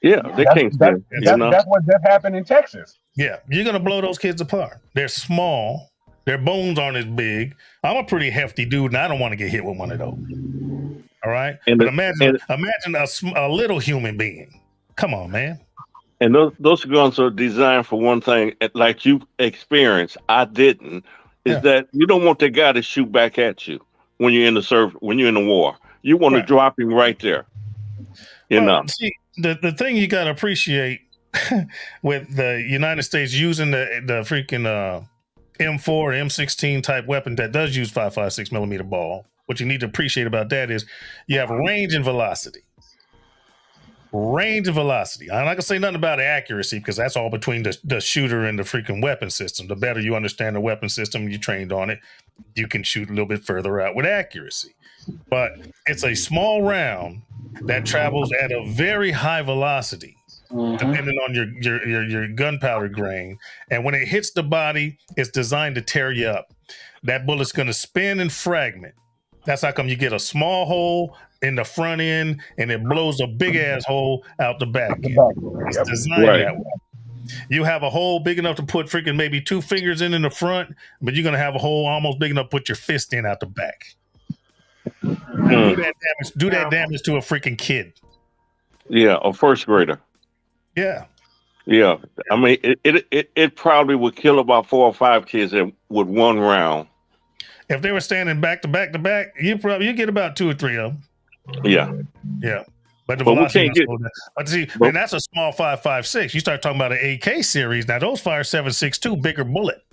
Yeah, they can't stand. That's what just happened in Texas. Yeah, you're going to blow those kids apart. They're small. Their bones aren't as big. I'm a pretty hefty dude, and I don't want to get hit with one of those. All right? But imagine a little human being. Come on, man. And those guns are designed for one thing, like you experienced. I didn't. Is that you don't want that guy to shoot back at you when you're in the when you're in the war. You want to drop him right there. You know. See, the thing you got to appreciate with the United States using the freaking M4 or M16 type weapon that does use 5.56 millimeter ball, what you need to appreciate about that is you have range and velocity. Range and velocity. I'm not gonna say nothing about accuracy because that's all between the shooter and the freaking weapon system. The better you understand the weapon system, you trained on it, you can shoot a little bit further out with accuracy. But it's a small round that travels at a very high velocity, depending on your gunpowder grain. And when it hits the body, it's designed to tear you up. That bullet's gonna spin and fragment. That's how come you get a small hole in the front end and it blows a big ass hole out the back end. It's designed that way. You have a hole big enough to put freaking maybe 2 fingers in the front, but you're gonna have a hole almost big enough to put your fist in out the back. Do that damage to a freaking kid. Yeah, a first grader. Yeah. Yeah. I mean, it probably would kill about 4 or 5 kids with one round. If they were standing back to back to back, you get about 2 or 3 of them. Yeah. Yeah. But the velocity see, but, and that's a small 5.56. You start talking about an AK series. Now those fire 7.62, bigger bullet.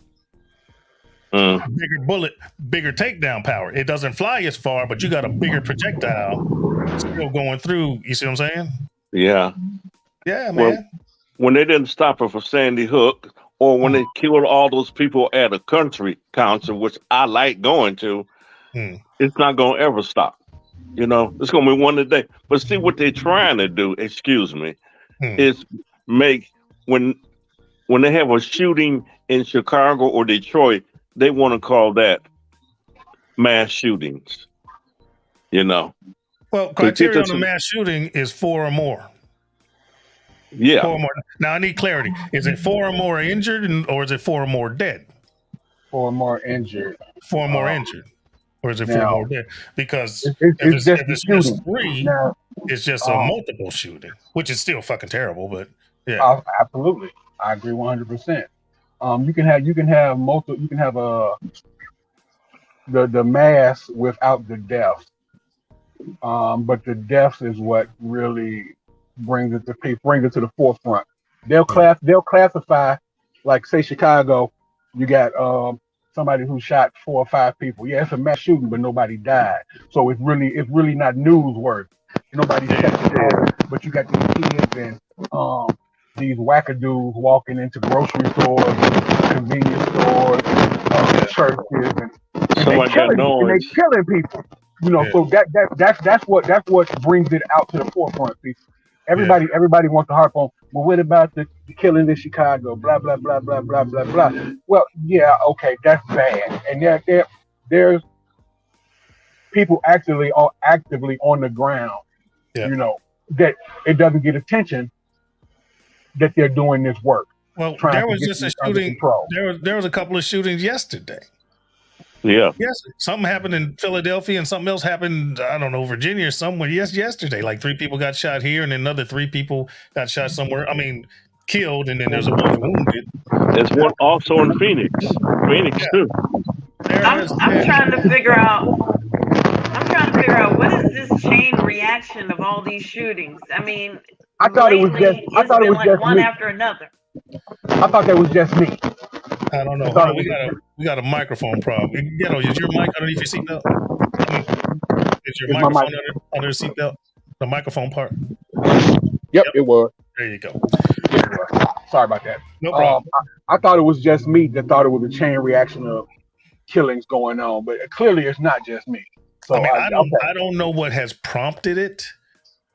Bigger bullet, bigger takedown power. It doesn't fly as far, but you got a bigger projectile still going through. You see what I'm saying? Yeah. Yeah, man. Well, when they didn't stop it for Sandy Hook, or when they killed all those people at a country council, which I like going to, it's not going to ever stop. You know, it's going to be one a day. But see what they're trying to do, is make, when they have a shooting in Chicago or Detroit, they want to call that mass shootings. You know? Well, criteria on a mass shooting is 4 or more. Yeah. 4 or more. Now I need clarity. Is it 4 or more injured, or is it 4 or more dead? 4 or more injured. 4 or more injured, or is it 4 or more dead? Because it's just 3, it's just a multiple shooting, which is still fucking terrible. But yeah, absolutely, I agree 100%. You can have multiple. You can have the mass without the death, but the death is what really brings it to the forefront. They'll classify, like say Chicago, you got somebody who shot 4 or 5 people. Yeah, it's a mass shooting, but nobody died. So it's really not newsworthy. Nobody's catching it, but you got these kids and these wackadoos walking into grocery stores, convenience stores, churches, and they're killing people. You know, so that's what brings it out to the forefront. See, everybody wants to harp on. Well, what about the killing in Chicago? Blah blah blah blah blah blah blah. Well, yeah, okay, that's bad. And there's people actively on the ground. You know, that it doesn't get attention that they're doing this work. Well, there was just a shooting. There was a couple of shootings yesterday. Yeah. Yes, something happened in Philadelphia and something else happened, I don't know, Virginia or somewhere. Yes, yesterday. Like 3 people got shot here and then another 3 people got shot somewhere. I mean, killed, and then there's a bunch wounded. There's one also in Phoenix. Too. I'm trying to figure out what is this chain reaction of all these shootings? I mean, I thought it was just one me. after another. I thought that was just me. I don't know. Hold on, we got a microphone problem. Is your mic underneath your seatbelt? Is your microphone under the seatbelt? The microphone part? Yep, it was. There you go. Sorry about that. No problem. I thought it was just me that thought it was a chain reaction of killings going on, but clearly it's not just me. So I mean, I don't know what has prompted it,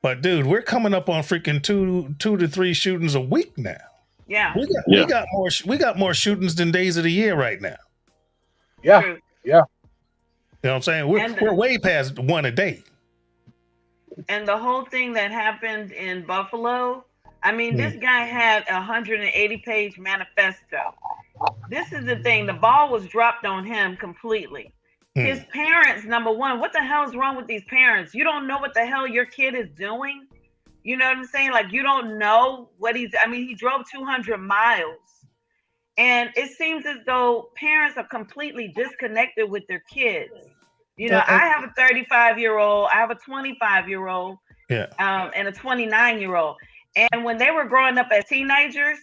but dude, we're coming up on freaking 2 to 3 shootings a week now. Yeah. We got more shootings than days of the year right now. Yeah. True. Yeah. You know what I'm saying? We're way past 1 a day. And the whole thing that happened in Buffalo, I mean, this guy had a 180-page manifesto. This is the thing. The ball was dropped on him completely. His parents, number one, what the hell is wrong with these parents? You don't know what the hell your kid is doing. You know what I'm saying? Like, you don't know what he drove 200 miles. And it seems as though parents are completely disconnected with their kids. You know, I have a 35-year-old, I have a 25-year-old, and a 29-year-old. And when they were growing up as teenagers,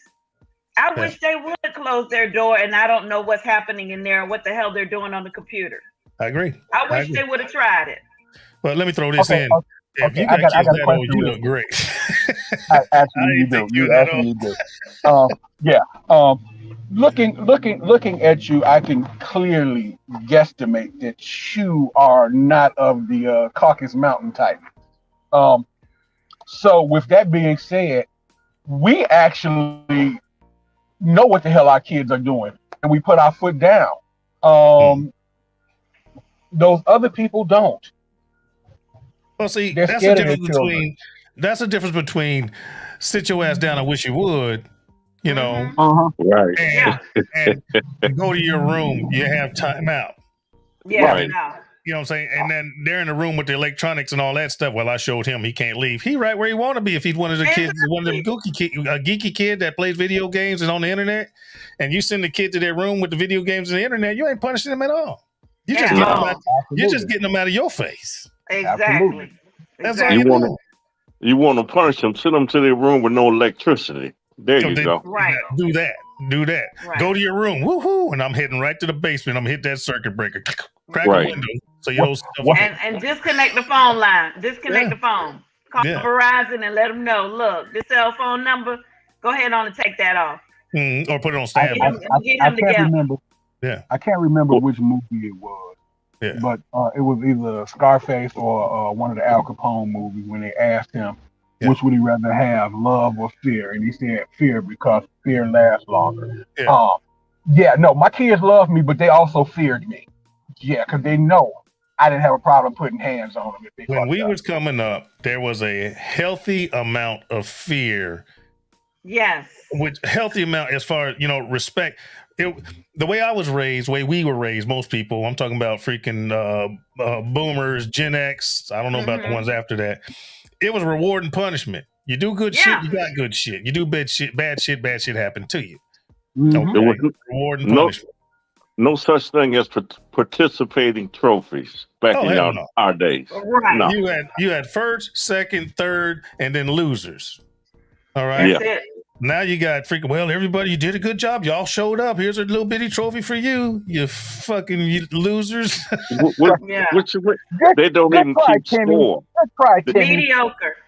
I wish they would to close their door and I don't know what's happening in there and what the hell they're doing on the computer. I agree. I wish they would have tried it. Well, let me throw this in. If you I got got kids a that question old, you real look great. Actually, you do. You actually do. Yeah. Looking at you, I can clearly guesstimate that you are not of the Caucasus Mountain type. So with that being said, we actually know what the hell our kids are doing, and we put our foot down. Those other people don't. Well, see, They're that's the scared of their difference children. that's the difference between sit your ass down, I wish you would, you know, Right. and go to your room, you have time out. Yeah, Right. no. You know what I'm saying? And then they're in the room with the electronics and all that stuff. Well, I showed him he can't leave. He right where he want to be. If he's one of the kids, one of them geeky kid that plays video games and on the internet, and you send the kid to their room with the video games and the internet, you ain't punishing them at all. You just getting them out, you're just getting them out of your face. Exactly. That's all you do. You want to punish them, send them to their room with no electricity. There you go. Right. Do that. Right. Go to your room. Woohoo! And I'm heading right to the basement. I'm gonna hit that circuit breaker. Crack the window so you don't. And disconnect the phone line. Disconnect the phone. Call Verizon and let them know. Look, the cell phone number. Go ahead on and take that off. Or put it on standby. I can't remember. Yeah. I can't remember which movie it was. Yeah. But it was either Scarface or one of the Al Capone movies when they asked him which would he rather have, love or fear, and he said fear because fear lasts longer. No, my kids love me, but they also feared me. Yeah, because they know I didn't have a problem putting hands on them. When we was coming up, there was a healthy amount of fear. Yes. Which healthy amount as far as, respect. The way I was raised, way we were raised, most people, I'm talking about freaking boomers, Gen X. I don't know about the ones after that. It was reward and punishment. You do good shit, you got good shit. You do bad shit happen to you. Okay? There was Reward and punishment. No such thing as participating trophies back in our days. Right. No. You had first, second, third, and then losers. All right. That's it. Now you got everybody, you did a good job. Y'all showed up. Here's a little bitty trophy for you. You fucking losers. They don't even keep score.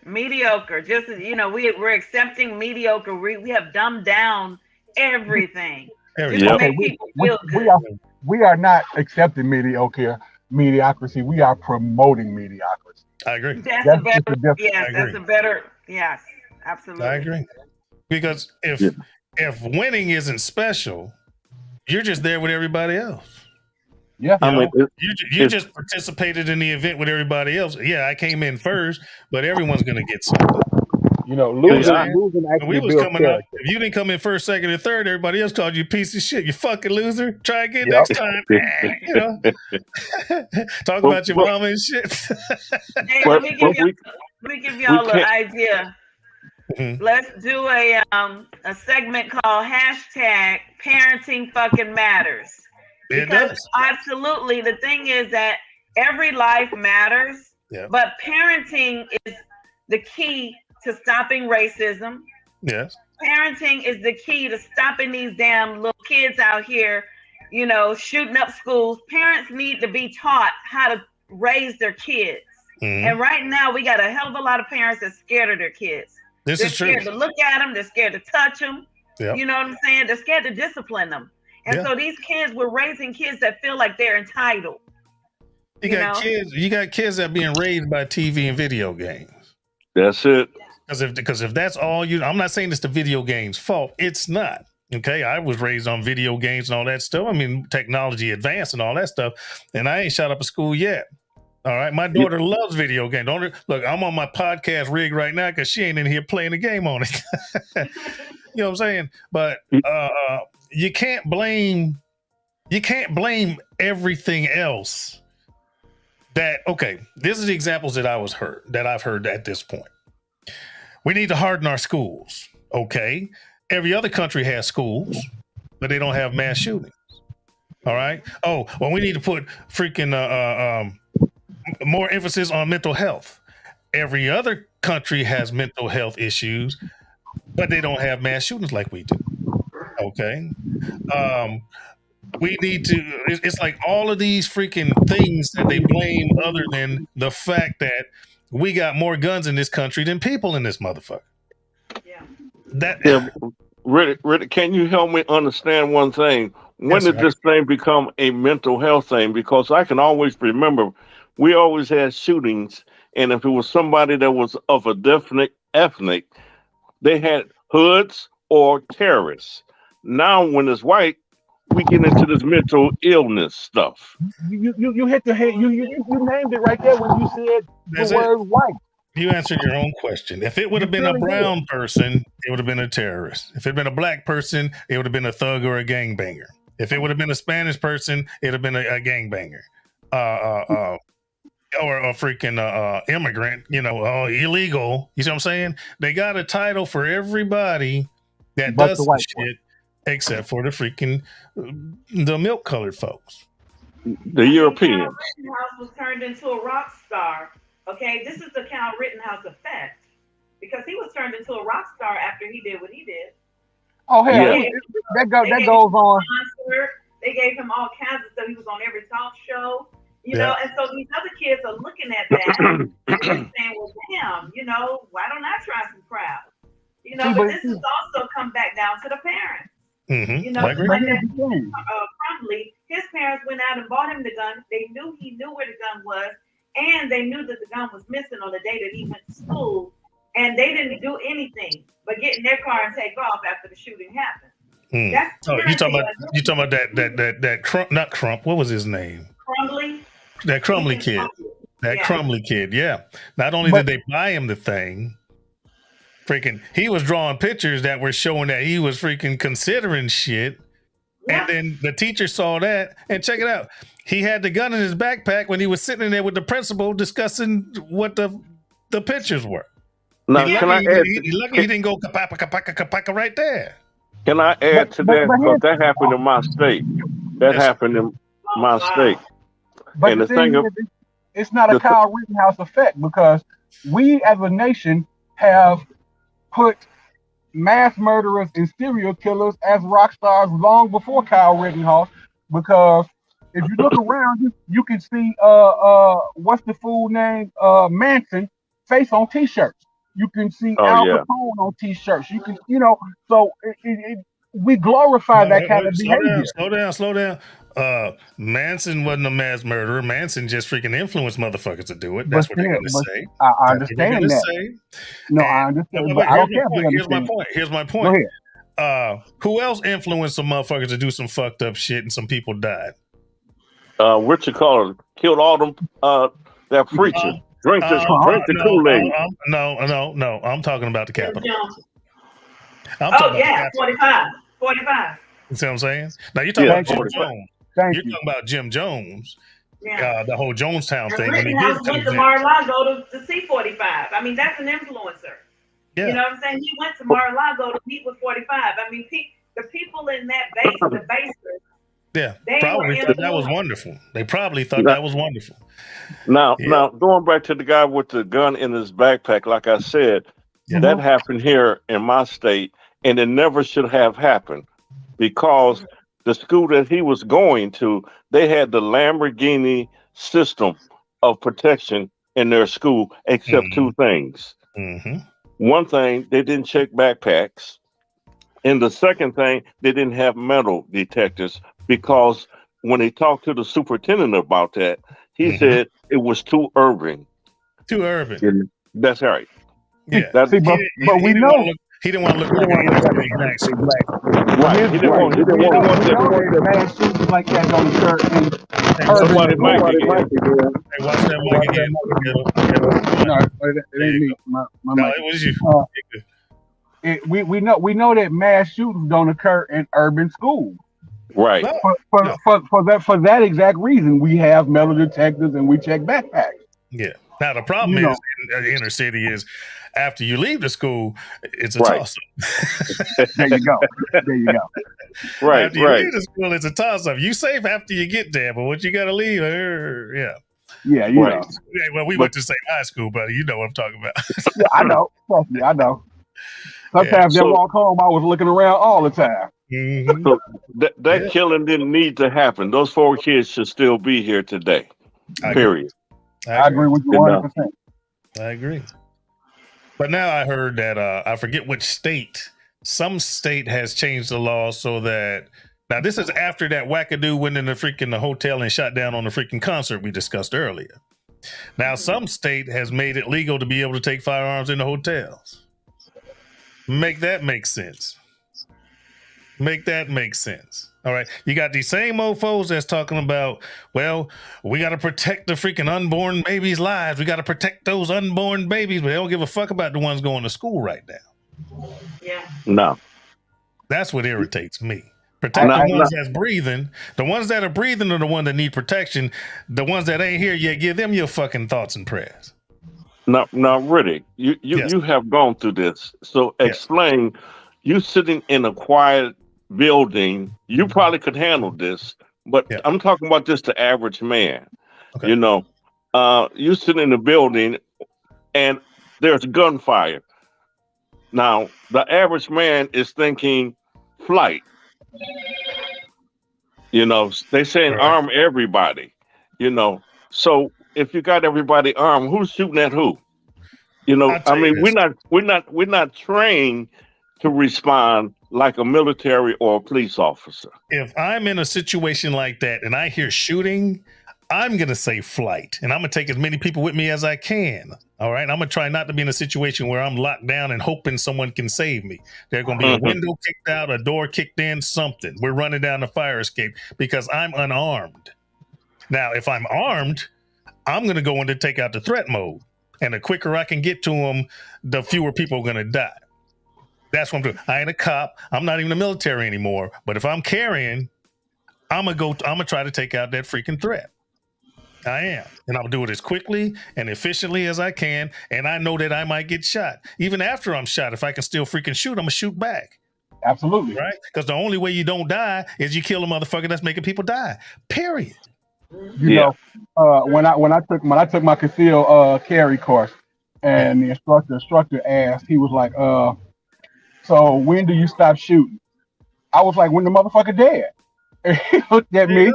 Mediocre. Just, we're accepting mediocre. We have dumbed down everything. We are not accepting mediocrity. We are promoting mediocrity. I agree. That's a better. Yes, absolutely. I agree. Because if winning isn't special, you're just there with everybody else. Yeah, you just participated in the event with everybody else. Yeah, I came in first, but everyone's gonna get something. Losing actually we was builds coming up. character. If you didn't come in first, second, and third, everybody else called you a piece of shit. You fucking loser. Try again next time. Talk about your mama and shit. Hey, let me give y'all an idea. Let's do a segment called #Parenting fucking matters. Because absolutely, the thing is that every life matters, but parenting is the key to stopping racism. Yes. Parenting is the key to stopping these damn little kids out here, shooting up schools. Parents need to be taught how to raise their kids. And right now, we got a hell of a lot of parents that's scared of their kids. They're scared to look at them. They're scared to touch them. Yep. You know what I'm saying? They're scared to discipline them. And so these kids, we're raising kids that feel like they're entitled. You got kids that are being raised by TV and video games. That's it. Because if that's all I'm not saying it's the video games' fault. It's not. Okay, I was raised on video games and all that stuff. I mean, technology advanced and all that stuff, and I ain't shot up a school yet. All right, my daughter loves video games. Look, I'm on my podcast rig right now because she ain't in here playing the game on it. You know what I'm saying? But you can't blame everything else. This is the examples that I've heard at this point. We need to harden our schools. Okay, every other country has schools, but they don't have mass shootings. All right. Oh, well, we need to put freaking more emphasis on mental health. Every other country has mental health issues, but they don't have mass shootings like we do. Okay. We need to. It's like all of these freaking things that they blame, other than the fact that we got more guns in this country than people in this motherfucker. Yeah. Riddick, can you help me understand one thing? When did this thing become a mental health thing? Because I can always remember we always had shootings, and if it was somebody that was of a definite ethnic, they had hoods or terrorists. Now, when it's white, we get into this mental illness stuff. You hit the head. You named it right there when you said the word white. You answered your own question. If it would have been a brown person, it would have been a terrorist. If it had been a black person, it would have been a thug or a gangbanger. If it would have been a Spanish person, it would have been a gangbanger. Or a freaking immigrant, illegal. You see what I'm saying? They got a title for everybody that does some shit, except for the freaking the milk colored folks. The Europeans. Rittenhouse was turned into a rock star. Okay, this is the Kyle Rittenhouse effect, because he was turned into a rock star after he did what he did. Oh hell, yeah. that goes on. They gave him all kinds of stuff. He was on every talk show, you know. And so these other kids are looking at that and saying, "Well, damn, why don't I try some crowd?" But this has also come back down to the parents. Mm-hmm. Like that Crumbly, his parents went out and bought him the gun. They knew he knew where the gun was. And they knew that the gun was missing on the day that he went to school, and they didn't do anything but get in their car and take off after the shooting happened. That's you talking about that Crump, not Crump? What was his name? Crumbly. That Crumbly kid. Crumbly kid. Yeah. Not only did they buy him the thing, freaking, he was drawing pictures that were showing that he was freaking considering shit. And then the teacher saw that, and check it out. He had the gun in his backpack when he was sitting in there with the principal discussing what the pictures were. Now, he didn't go kapaka right there. Can I add to that? Because that happened in my state. But the thing is, it's not a Kyle Rittenhouse effect, because we as a nation have put mass murderers and serial killers as rock stars long before Kyle Rittenhouse, because if you look around, you can see what's the fool name? Manson face on t-shirts. You can see Al Capone on t-shirts. You can, so we glorify that kind of behavior. Slow down. Manson wasn't a mass murderer. Manson just freaking influenced motherfuckers to do it. That's what they're going to say. I understand that. No, I understand. But I don't care. Here's my point. Go ahead. Who else influenced some motherfuckers to do some fucked up shit and some people died? Richard Carter killed all them that preacher. Drink the Kool-Aid. No. I'm talking about the Capitol. 45. You see what I'm saying? Now you're talking about Jim Jones. You're talking about Jim Jones. Yeah. The whole Jonestown thing. Rittenhouse went to Mar-a-Lago to see 45. I mean, that's an influencer. Yeah. You know what I'm saying? He went to Mar-a-Lago to meet with 45. I mean, the people in that base, the basers. Yeah, probably thought that was wonderful. They probably thought that was wonderful. Now, going back to the guy with the gun in his backpack, like I said, that happened here in my state, and it never should have happened, because the school that he was going to, they had the Lamborghini system of protection in their school, except two things. One thing, they didn't check backpacks. And the second thing, they didn't have metal detectors, because when they talked to the superintendent about that, he said it was too urban. Too urban. That's right. Yeah. But we know he didn't want to look like black. Right. He didn't want that mass shootings like that don't occur in urban. Somebody might be here. Hey, watch that mic again. No, it ain't me. My no, mic. it was you. We know that mass shootings don't occur in urban schools. Right. For that exact reason, we have metal detectors and we check backpacks. Yeah. Now the problem is in the inner city is after you leave the school, it's a toss-up. There you go. Right. After you leave the school, it's a toss-up. You safe after you get there, but once you got to leave, Yeah, you know. Yeah, well, we went to the same high school, buddy. You know what I'm talking about. I know. Trust me, I know. Sometimes they walk home, I was looking around all the time. Mhm. So that killing didn't need to happen. Those 4 kids should still be here today. I agree. Period. I agree with you 100%. I agree. But now I heard that I forget which state. Some state has changed the law so that now this is after that wackadoo went in the hotel and shot down on the freaking concert we discussed earlier. Now some state has made it legal to be able to take firearms in the hotels. Make that make sense. Make that make sense. All right. You got these same mofos that's talking about, well, we got to protect the freaking unborn babies' lives. We got to protect those unborn babies, but they don't give a fuck about the ones going to school right now. Yeah. No. That's what irritates me. Protect the ones that's breathing. The ones that are breathing are the ones that need protection. The ones that ain't here yet, give them your fucking thoughts and prayers. Now, Riddick, you have gone through this. So explain, you sitting in a quiet building, you probably could handle this, but I'm talking about just the average man. Okay. You know, you sit in a building and there's gunfire. Now, the average man is thinking flight. You know, they saying arm everybody, you know. So if you got everybody armed, who's shooting at who? You know, I mean, we're not trained to respond like a military or a police officer. If I'm in a situation like that and I hear shooting, I'm going to say flight, and I'm going to take as many people with me as I can. All right. I'm going to try not to be in a situation where I'm locked down and hoping someone can save me. There's going to be a window kicked out, a door kicked in, something. We're running down the fire escape because I'm unarmed. Now, if I'm armed, I'm going to go into take out the threat mode. And the quicker I can get to them, the fewer people are going to die. That's what I'm doing. I ain't a cop. I'm not even the military anymore. But if I'm carrying, I'm gonna try to take out that freaking threat. I am. And I'll do it as quickly and efficiently as I can. And I know that I might get shot. Even after I'm shot, if I can still freaking shoot, I'm gonna shoot back. Absolutely. Right? Because the only way you don't die is you kill a motherfucker that's making people die. Period. You know, when I took my concealed carry course, and the instructor asked, he was like, so when do you stop shooting? I was like, when the motherfucker dead. And he looked at me.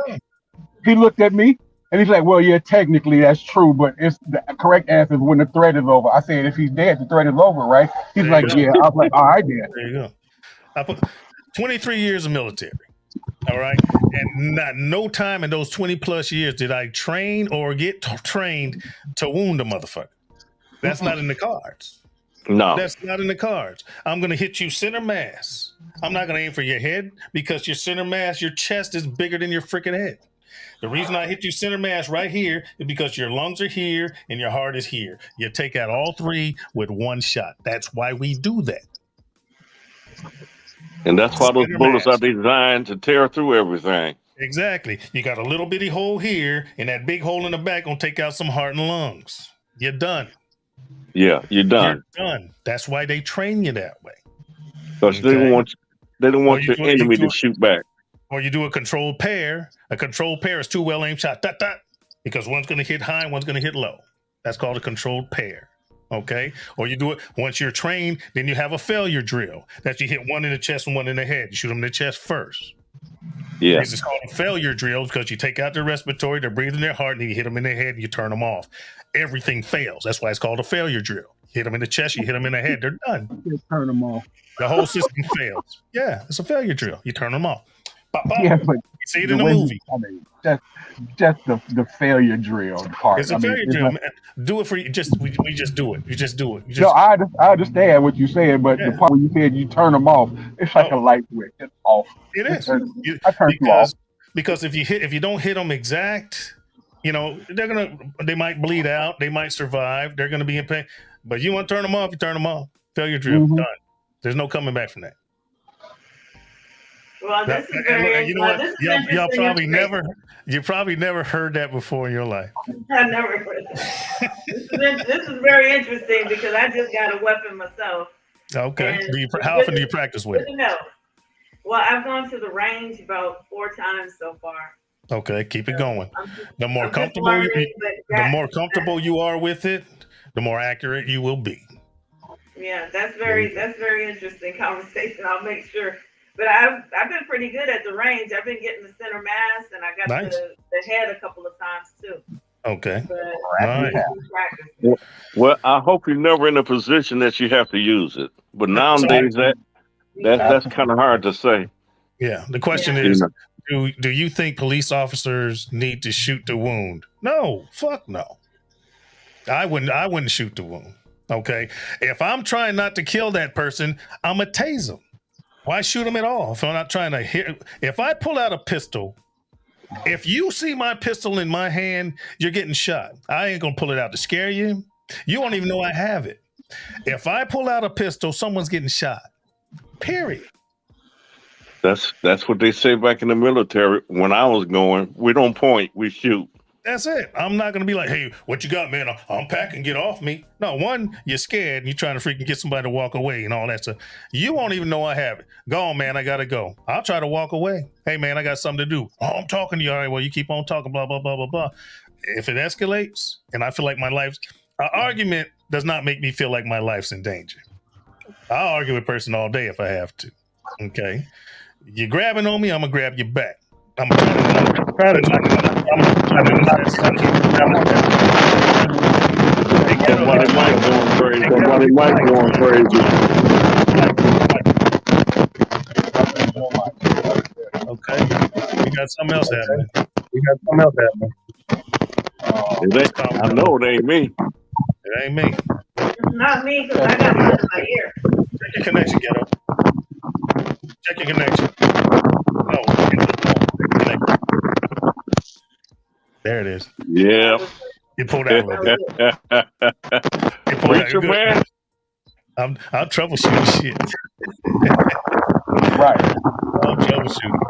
He looked at me, and he's like, well, yeah, technically that's true, but it's the correct answer is when the threat is over. I said, if he's dead, the threat is over, right? He's like, yeah. I was like, all right, then. There you go. I put 23 years of military. All right. And no time in those 20 plus years did I train or get trained to wound a motherfucker. That's not in the cards. No. That's not in the cards. I'm going to hit you center mass. I'm not going to aim for your head because your center mass, your chest is bigger than your freaking head. The reason I hit you center mass right here is because your lungs are here and your heart is here. You take out all three with one shot. That's why we do that. And that's why those bullets are designed to tear through everything. Exactly. You got a little bitty hole here, and that big hole in the back gonna take out some heart and lungs. You're done. Yeah, you're done. You're done. That's why they train you that way. Because they don't want your enemy to shoot back. Or you do a controlled pair. A controlled pair is two well-aimed shots. Dot, dot, because one's gonna hit high and one's gonna hit low. That's called a controlled pair. Okay. Or you do it once you're trained, then you have a failure drill that you hit one in the chest and one in the head. You shoot them in the chest first. Yeah. This is called a failure drill because you take out their respiratory, they're breathing their heart, and then you hit them in their head and you turn them off. Everything fails. That's why it's called a failure drill. You hit them in the chest, you hit them in the head, they're done. You turn them off. The whole system fails. Yeah, it's a failure drill. You turn them off. Pop, pop. Yeah, but you see it in the movie. I mean, just the failure drill part. It's a failure drill, man. Do it for you. We just do it. You just do it. No, I understand what you said, but the part where you said you turn them off, it's like a light switch. It's off. It is. I turn you off. Because if you don't hit them exact, you know, they might bleed out, they might survive, they're gonna be in pain. But you want to turn them off, you turn them off. Failure drill, done. There's no coming back from that. Well, this is very. You know what? Y'all probably never heard that before in your life. I've never heard that. This is very interesting because I just got a weapon myself. Okay. How often do you practice with it? No. Well, I've gone to the range about 4 times so far. Okay, keep it going. The more comfortable you are with it, the more accurate you will be. Yeah, that's very interesting conversation. I'll make sure But I've been pretty good at the range. I've been getting the center mass, and I got the head a couple of times too. Okay. But Right. Well, I hope you're never in a position that you have to use it. But nowadays, that's kind of hard to say. Yeah. The question is, do you think police officers need to shoot the wound? No. Fuck no. I wouldn't shoot the wound. Okay. If I'm trying not to kill that person, I'm a tase them. Why shoot him at all? If I'm not trying to hit, if I pull out a pistol, if you see my pistol in my hand, you're getting shot. I ain't gonna pull it out to scare you. You won't even know I have it. If I pull out a pistol, someone's getting shot. Period. That's what they say back in the military. When I was going, we don't point, we shoot. That's it. I'm not going to be like, hey, what you got, man? I'm packing, get off me. No, one, you're scared and you're trying to freaking get somebody to walk away and all that stuff. You won't even know I have it. Go on, man, I got to go. I'll try to walk away. Hey, man, I got something to do. Oh, I'm talking to you. All right, well, you keep on talking, blah, blah, blah, blah, blah. If it escalates and I feel like my life's, an argument does not make me feel like my life's in danger. I'll argue with a person all day if I have to. Okay? You're grabbing on me, I'm going to grab you back. I'm trying to Somebody might going crazy. Somebody might going crazy. Okay. We got something else happening. I know it ain't me. It ain't me. It's not me because I got one in my ear. Check your connection, Ghetto. Check your connection. No. There it is. Yeah. You pulled out a little bit. Preacher man. I'm troubleshooting shit. Right. I'm troubleshooting.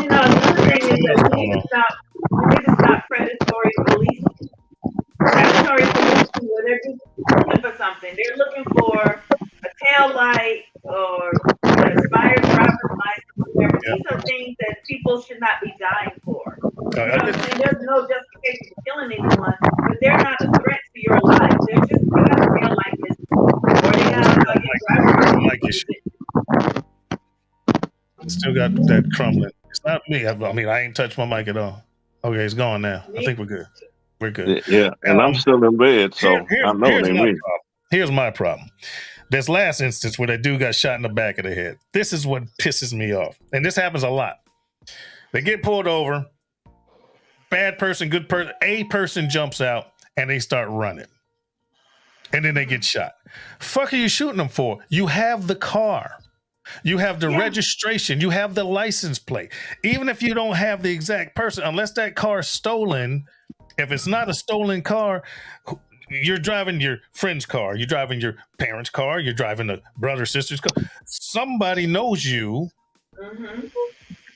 You know, the other thing is that we need to stop predatory policing. Predatory policing, where they're just looking for something. They're looking for a tail light or an expired driver's license. Whatever. These are things that people should not be dying for. You know what I'm saying? There's no justification for killing anyone, but they're not a threat to your life. They're just they got a tail light missing, or they got a driver's license. Still got that crumbling. It's not me. I mean, I ain't touched my mic at all. Okay, it's gone now. I think we're good. We're good. Yeah, and I'm still in bed, so I know it ain't me. Here's my problem. This last instance where that dude got shot in the back of the head. This is what pisses me off. And this happens a lot. They get pulled over. Bad person, good person. A person jumps out and they start running. And then they get shot. Fuck are you shooting them for? You have the car. You have the registration. You have the license plate. Even if you don't have the exact person, unless that car is stolen, if it's not a stolen car, you're driving your friend's car, you're driving your parents' car, you're driving a brother, sister's car. Somebody knows you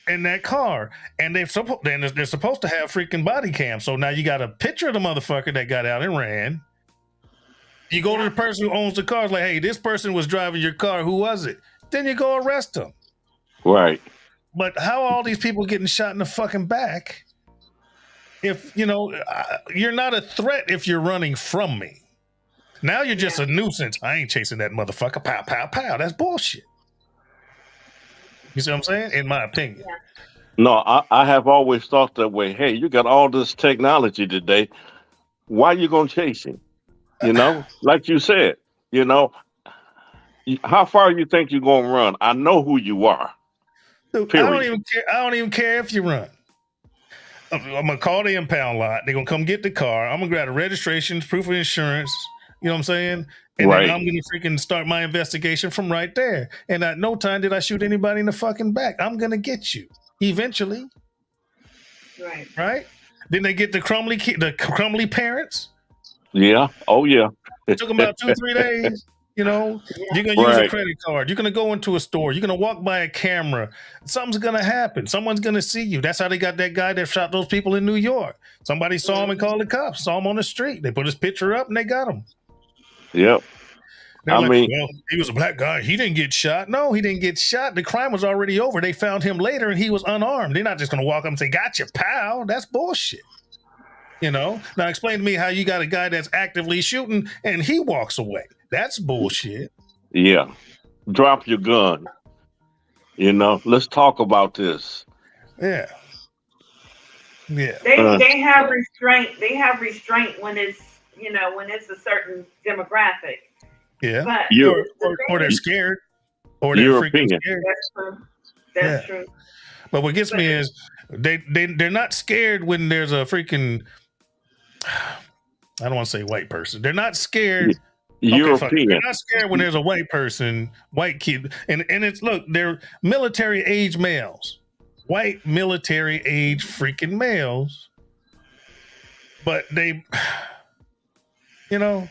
in that car, and they're supposed to have freaking body cam. So now you got a picture of the motherfucker that got out and ran. You go to the person who owns the car, it's like, hey, this person was driving your car. Who was it? Then you go arrest them. Right. But how are all these people getting shot in the fucking back? If, you know, you're not a threat if you're running from me. Now you're just a nuisance. I ain't chasing that motherfucker. Pow, pow, pow. That's bullshit. You see what I'm saying? In my opinion. Yeah. No, I have always thought that way. Hey, you got all this technology today. Why are you going to chase him? You know, like you said, you know, how far you think you're going to run? I know who you are. Dude, I don't even care if you run. I'm going to call the impound lot. They're going to come get the car. I'm going to grab the registration, proof of insurance. You know what I'm saying? And then I'm going to freaking start my investigation from right there. And at no time did I shoot anybody in the fucking back. I'm going to get you eventually. Right. Right? Then they get the crumbly parents. Yeah. Oh, yeah. It took them about 2-3 days. You know, you're going to use a credit card. You're going to go into a store. You're going to walk by a camera. Something's going to happen. Someone's going to see you. That's how they got that guy that shot those people in New York. Somebody saw him and called the cops, saw him on the street. They put his picture up and they got him. Yep. I mean, well, he was a black guy. He didn't get shot. No, he didn't get shot. The crime was already over. They found him later and he was unarmed. They're not just going to walk up and say, gotcha, pal. That's bullshit. You know, now explain to me how you got a guy that's actively shooting and he walks away. That's bullshit. Yeah. drop your gun. You know, let's talk about this. Yeah. Yeah. They have restraint. They have restraint when it's when it's a certain demographic. Yeah. But or they're scared. Or they're freaking scared. That's true. That's true. But what gets me is they're not scared when there's a freaking, I don't want to say white person. They're not scared. European. They're not scared when there's a white person, white kid, and it's look, they're military age males, white military age freaking males. But they, they're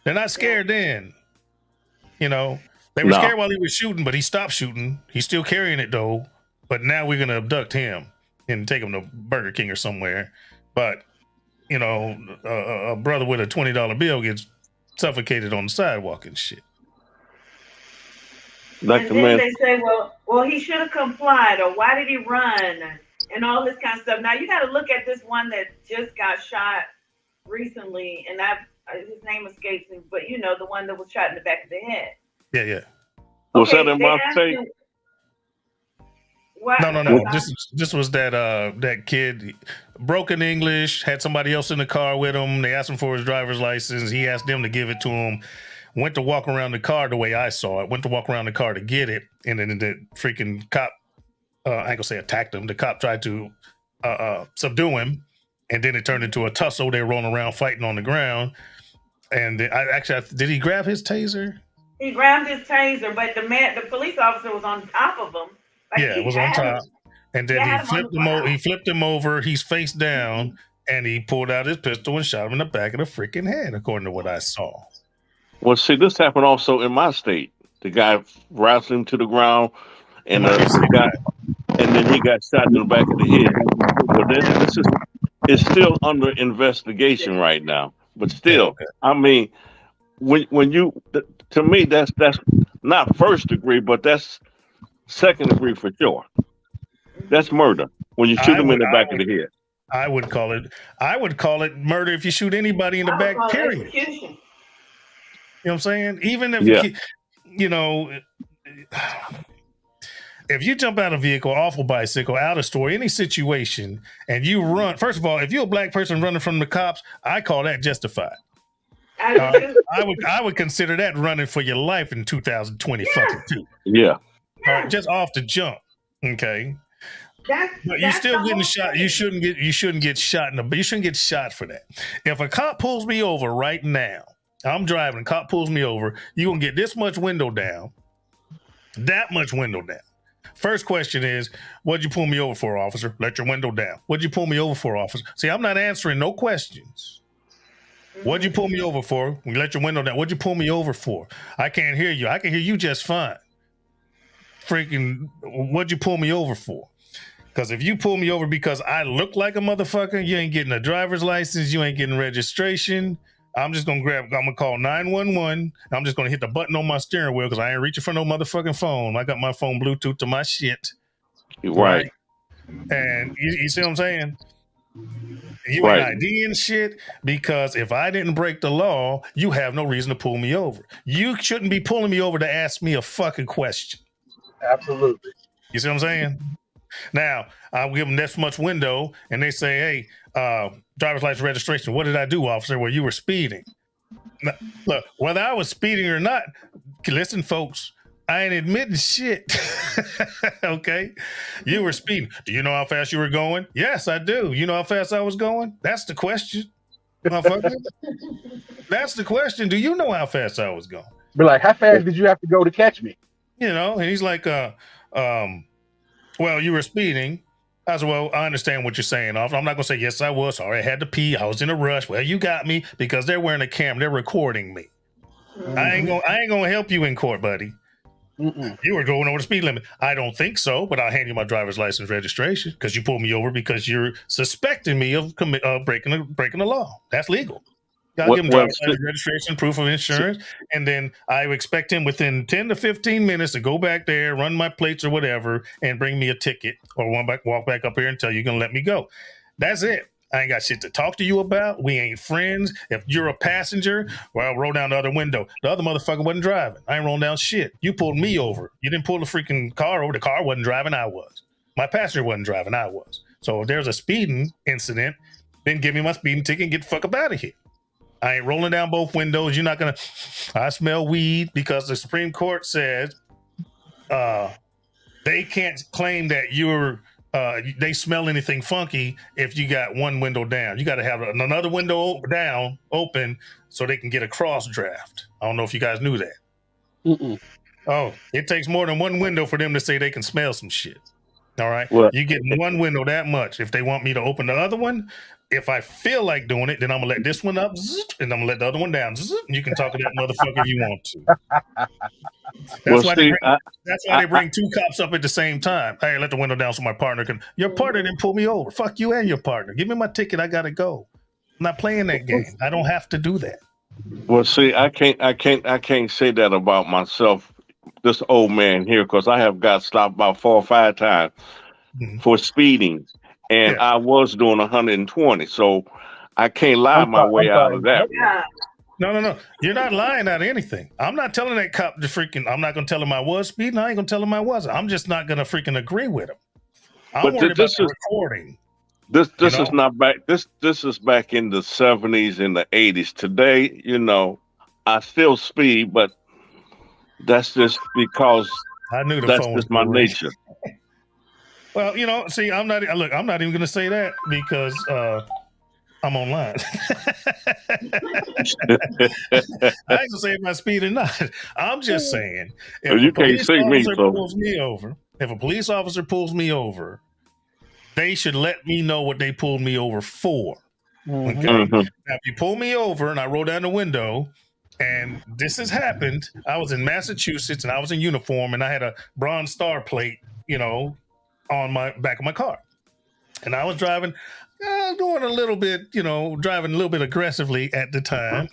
not scared then. They were scared while he was shooting, but he stopped shooting. He's still carrying it though. But now we're gonna abduct him and take him to Burger King or somewhere. But a brother with a $20 bill gets suffocated on the sidewalk and shit. Like and then they say, well, he should have complied, or why did he run, and all this kind of stuff. Now you got to look at this one that just got shot recently, and his name escapes me, but the one that was shot in the back of the head. Yeah. Was that in my state? No. This was that kid, broken English, had somebody else in the car with him. They asked him for his driver's license. He asked them to give it to him. Went to walk around the car the way I saw it. Went to walk around the car to get it, and then the freaking cop, I ain't gonna say attacked him. The cop tried to subdue him, and then it turned into a tussle. They were rolling around fighting on the ground. And did he grab his taser? He grabbed his taser, but the police officer was on top of him. It was on top. And then he flipped him over. He flipped him over. He's face down, and he pulled out his pistol and shot him in the back of the freaking head, according to what I saw. Well, see, this happened also in my state. The guy wrestled him to the ground, and then he got shot in the back of the head. But it's still under investigation right now. But still, I mean, when you, to me, that's not first degree, but that's second degree for sure. That's murder when you shoot him in the back of the head. I would call it murder if you shoot anybody in the back. Period. Execution. You know what I'm saying? Even if if you jump out of a vehicle, off a bicycle, out of store, any situation, and you run. First of all, if you're a black person running from the cops, I call that justified. I would consider that running for your life in 2020 fucking two. Yeah. All right, just off the jump. Okay. But you're still getting shot. You shouldn't get shot you shouldn't get shot for that. If a cop pulls me over right now, I'm driving, a cop pulls me over, you're gonna get this much window down, that much window down. First question is, what'd you pull me over for, officer? Let your window down. What'd you pull me over for, officer? See, I'm not answering no questions. What'd you pull me over for? You let your window down. What'd you pull me over for? I can't hear you. I can hear you just fine. Freaking, what'd you pull me over for? Because if you pull me over because I look like a motherfucker, you ain't getting a driver's license, you ain't getting registration. I'm gonna call 911. I'm just gonna hit the button on my steering wheel because I ain't reaching for no motherfucking phone. I got my phone Bluetooth to my shit. Right. And you see what I'm saying? You ain't IDing shit, because if I didn't break the law, you have no reason to pull me over. You shouldn't be pulling me over to ask me a fucking question. Absolutely. You see what I'm saying? Now, I'll give them this much window, and they say, hey, driver's license registration. What did I do, officer? Well, you were speeding. Now, look, whether I was speeding or not, listen, folks, I ain't admitting shit. Okay? You were speeding. Do you know how fast you were going? Yes, I do. You know how fast I was going? That's the question. Motherfucker. That's the question. Do you know how fast I was going? Be like, how fast did you have to go to catch me? And he's like, well, you were speeding. I said, well, I understand what you're saying. I'm not going to say, yes, I was. Sorry, I had to pee. I was in a rush. Well, you got me because they're wearing a camera. They're recording me. Mm-hmm. I ain't going to help you in court, buddy. Mm-mm. You were going over the speed limit. I don't think so, but I'll hand you my driver's license registration because you pulled me over because you're suspecting me of breaking the law. That's legal. I'll give him driver's license registration, proof of insurance, and then I expect him within 10 to 15 minutes to go back there, run my plates or whatever, and bring me a ticket or walk back up here and tell you you're going to let me go. That's it. I ain't got shit to talk to you about. We ain't friends. If you're a passenger, well, roll down the other window. The other motherfucker wasn't driving. I ain't rolling down shit. You pulled me over. You didn't pull the freaking car over. The car wasn't driving. I was. My passenger wasn't driving. I was. So if there's a speeding incident, then give me my speeding ticket and get the fuck up out of here. I ain't rolling down both windows. You're not going to, I smell weed, because the Supreme Court says they can't claim that they smell anything funky if you got one window down. You got to have another window down open so they can get a cross draft. I don't know if you guys knew that. Mm-mm. Oh, it takes more than one window for them to say they can smell some shit. All right. Well, you get one window that much. If they want me to open the other one, if I feel like doing it, then I'm gonna let this one up, and I'm gonna let the other one down. You can talk to that motherfucker if you want to. That's why they bring two cops up at the same time. Hey, let the window down so my partner can. Your partner didn't pull me over. Fuck you and your partner. Give me my ticket. I gotta go. I'm not playing that game. I don't have to do that. Well, see, I can't say that about myself, this old man here, because I have got stopped about 4 or 5 times for speeding, and I was doing 120, so I can't lie my way out of that. No. You're not lying out of anything. I'm not telling that cop to freaking. I'm not gonna tell him I was speeding. I ain't gonna tell him I wasn't. I'm just not gonna freaking agree with him. I'm worried about the recording. This is not back. This is back in the 70s and the 80s. Today, I still speed, but that's just because I knew that's just my nature. Well, see, I'm not even going to say that because I'm online. I ain't gonna say if I speed or not. I'm just saying if you can't see me, if a police officer pulls me over, they should let me know what they pulled me over for. Okay. Mm-hmm. Now, if you pull me over and I roll down the window, and this has happened, I was in Massachusetts and I was in uniform and I had a Bronze Star plate, on my back of my car, and I was driving. Doing a little bit, driving a little bit aggressively at the time.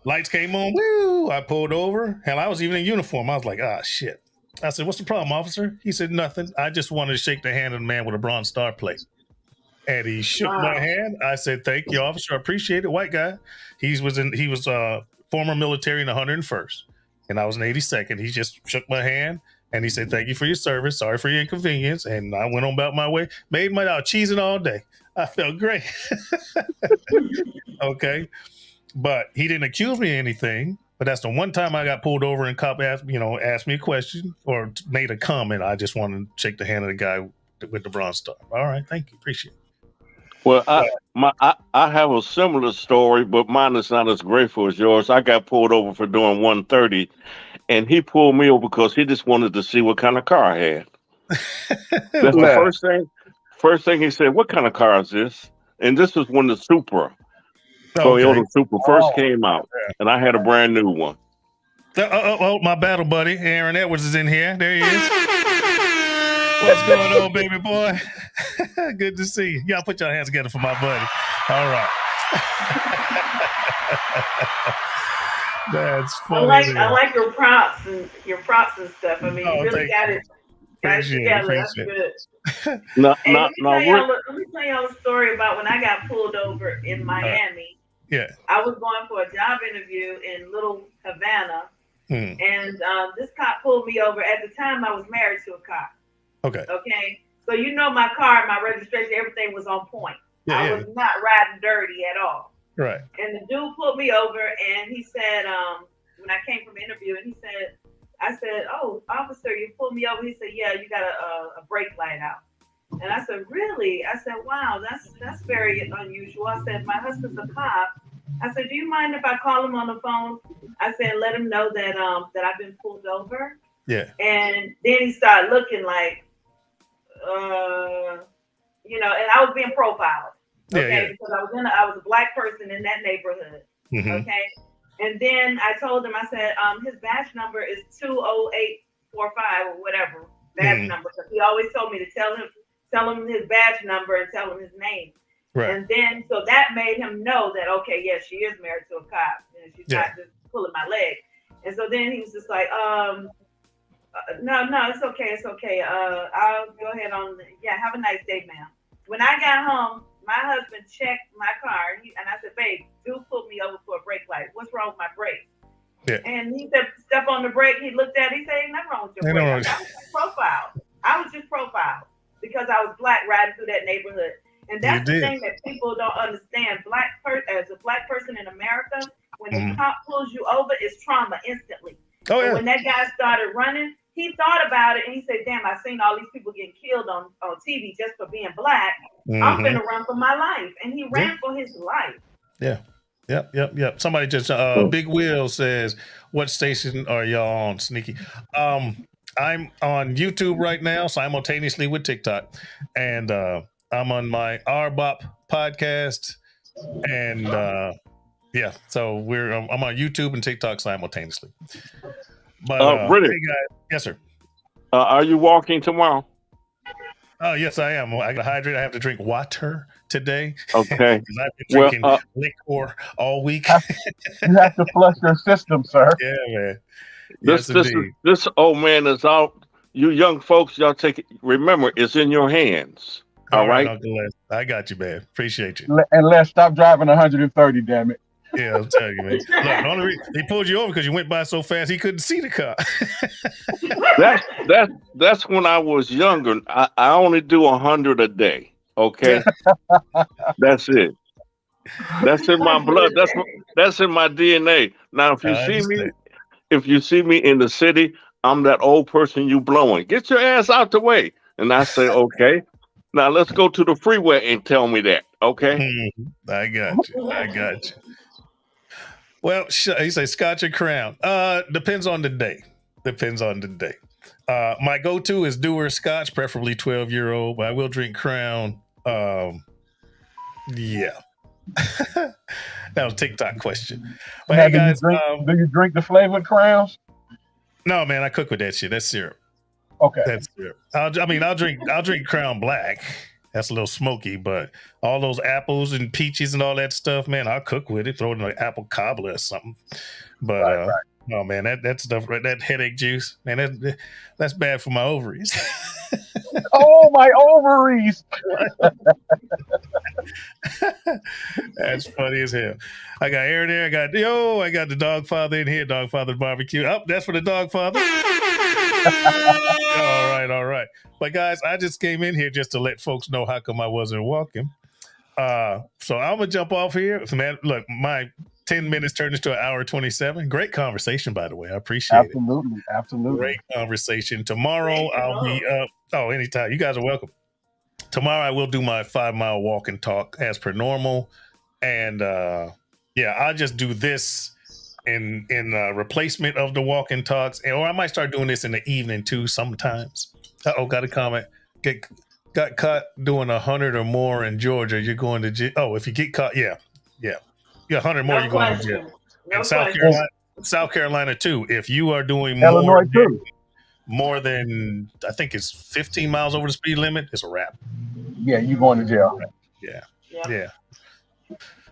Lights came on. Woo! I pulled over. Hell, I was even in uniform. I was like, shit. I said, what's the problem, officer? He said, nothing. I just wanted to shake the hand of the man with a Bronze Star plate. And he shook my hand. I said, thank you, officer. I appreciate it. White guy. He was former military in the 101st. And I was in 82nd. He just shook my hand. And he said, thank you for your service. Sorry for your inconvenience. And I went on about my way. Made my out cheesing all day. I felt great. Okay. But he didn't accuse me of anything. But that's the one time I got pulled over and cop asked me a question or made a comment. I just wanted to shake the hand of the guy with the Bronze Star. All right. Thank you. Appreciate it. Well, I have a similar story, but mine is not as grateful as yours. I got pulled over for doing 130. And he pulled me over because he just wanted to see what kind of car I had. That's the first thing he said, what kind of car is this? And this was when the Toyota Supra first came out. And I had a brand new one. Oh, my battle buddy, Aaron Edwards is in here. There he is. What's going on, baby boy? Good to see you. Y'all put your hands together for my buddy. All right. That's funny. I like your props and stuff. I mean, you really got it together. That's good. Let me tell y'all a story about when I got pulled over in Miami. Yeah. I was going for a job interview in Little Havana, and this cop pulled me over. At the time, I was married to a cop. Okay. So my car, my registration, everything was on point. I was not riding dirty at all. Right. And the dude pulled me over and he said, when I came from the interview, and I said, oh, officer, you pulled me over. He said, yeah, you got a brake light out. And I said, really? I said, wow, that's very unusual. I said, my husband's a cop. I said, do you mind if I call him on the phone? I said, let him know that I've been pulled over. Yeah. And then he started looking like, and I was being profiled. Okay, because I was a black person in that neighborhood. Mm-hmm. Okay, and then I told him, I said, his badge number is 20845 or whatever badge number, because he always told me to tell him his badge number and tell him his name. Right. And then so that made him know that she is married to a cop and she's not just pulling my leg. And so then he was just like, no, it's okay. I'll go ahead on. Yeah, have a nice day, ma'am. When I got home, my husband checked my car, and I said, "Babe, do pull me over for a brake light. What's wrong with my brakes?" Yeah. And he said, "Step on the brake." He looked at it. He said, "Ain't nothing wrong with your brake." I was just profiled. I was just profiled because I was black riding through that neighborhood. And that's the thing that people don't understand. As a black person in America, when the cop pulls you over, it's trauma instantly. Oh, yeah. When that guy started running, he thought about it and he said, "Damn, I've seen all these people getting killed on TV just for being black. I'm finna run for my life." And he ran for his life. Yeah. Yep. Somebody just Big Will says, "What station are y'all on, Sneaky?" I'm on YouTube right now, simultaneously with TikTok, and I'm on my R-BoP podcast, and so I'm on YouTube and TikTok simultaneously. But really? hey guys, yes sir. Are you walking tomorrow? Oh yes, I am. I gotta hydrate. I have to drink water today. Okay. Because I've been drinking liquor all week. You have to flush your system, sir. Yeah, man. This old man is out. You young folks, y'all take it. Remember, it's in your hands. All right? Uncle Les. I got you, man. Appreciate you. And let's stop driving 130, damn it. Yeah, I'll tell you, man. Look, the only reason he pulled you over because you went by so fast he couldn't see the car. That's when I was younger. I only do 100 a day. Okay, that's it. That's in my blood. That's in my DNA. Now, if you see me in the city, I'm that old person you blowing. Get your ass out the way. And I say, okay. Now let's go to the freeway and tell me that. Okay. I got you. Well, he says Scotch or Crown. Depends on the day. My go-to is Dewar Scotch, preferably 12-year-old, but I will drink Crown. Yeah. That was a TikTok question. But hey guys, do you drink the flavored Crowns? No, man, I cook with that shit. That's syrup. Okay. That's syrup. I'll drink Crown Black. That's a little smoky, but all those apples and peaches and all that stuff, man, I'll cook with it. Throw it in an apple cobbler or something. But right. No, man, that stuff, that headache juice, man, that's bad for my ovaries. Oh, my ovaries! That's funny as hell. I got Aaron there. I got the dog father in here. Dog father barbecue. Oh, that's for the dog father. All right. But guys, I just came in here just to let folks know how come I wasn't walking. So I'm gonna jump off here. So, man, look, my 10 minutes turned into an hour 27. Great conversation, by the way. I appreciate it. Absolutely. Great conversation. Tomorrow I'll be up. Oh, anytime. You guys are welcome. Tomorrow I will do my 5-mile walk and talk as per normal. And I'll just do this in replacement of the walk and talks. Or I might start doing this in the evening too sometimes. Got a comment. Got caught doing 100 or more in Georgia, you're going to jail. Oh, if you get caught, yeah. 100 more, you're going to jail. And South Carolina too. If you are doing more than, I think it's 15 miles over the speed limit, it's a wrap. Yeah, you're going to jail. Yeah.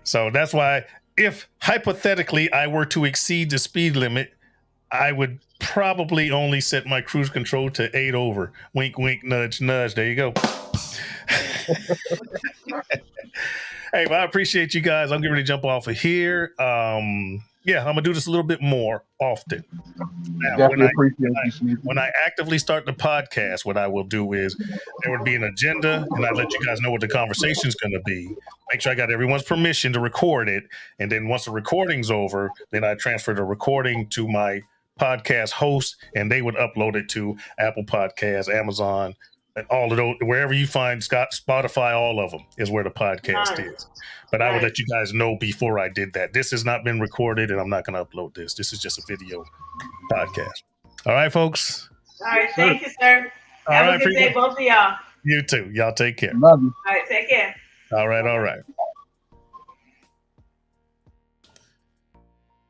So that's why, if hypothetically I were to exceed the speed limit, I would probably only set my cruise control to 8 over. Wink, wink, nudge, nudge. There you go. Hey, but I appreciate you guys. I'm getting ready to jump off of here. I'm gonna do this a little bit more often. Now, when I actively start the podcast, what I will do is there would be an agenda, and I let you guys know what the conversation is going to be. Make sure I got everyone's permission to record it, and then once the recording's over, then I transfer the recording to my podcast host, and they would upload it to Apple Podcasts, Amazon, and all of those, wherever you find Spotify, all of them is where the podcast is. But I would let you guys know before I did that. This has not been recorded, and I'm not going to upload this. This is just a video podcast. All right, folks. All right. Thank you, sir. Have a good day, both of y'all. You too. Y'all take care. Love you. All right. Take care. All right.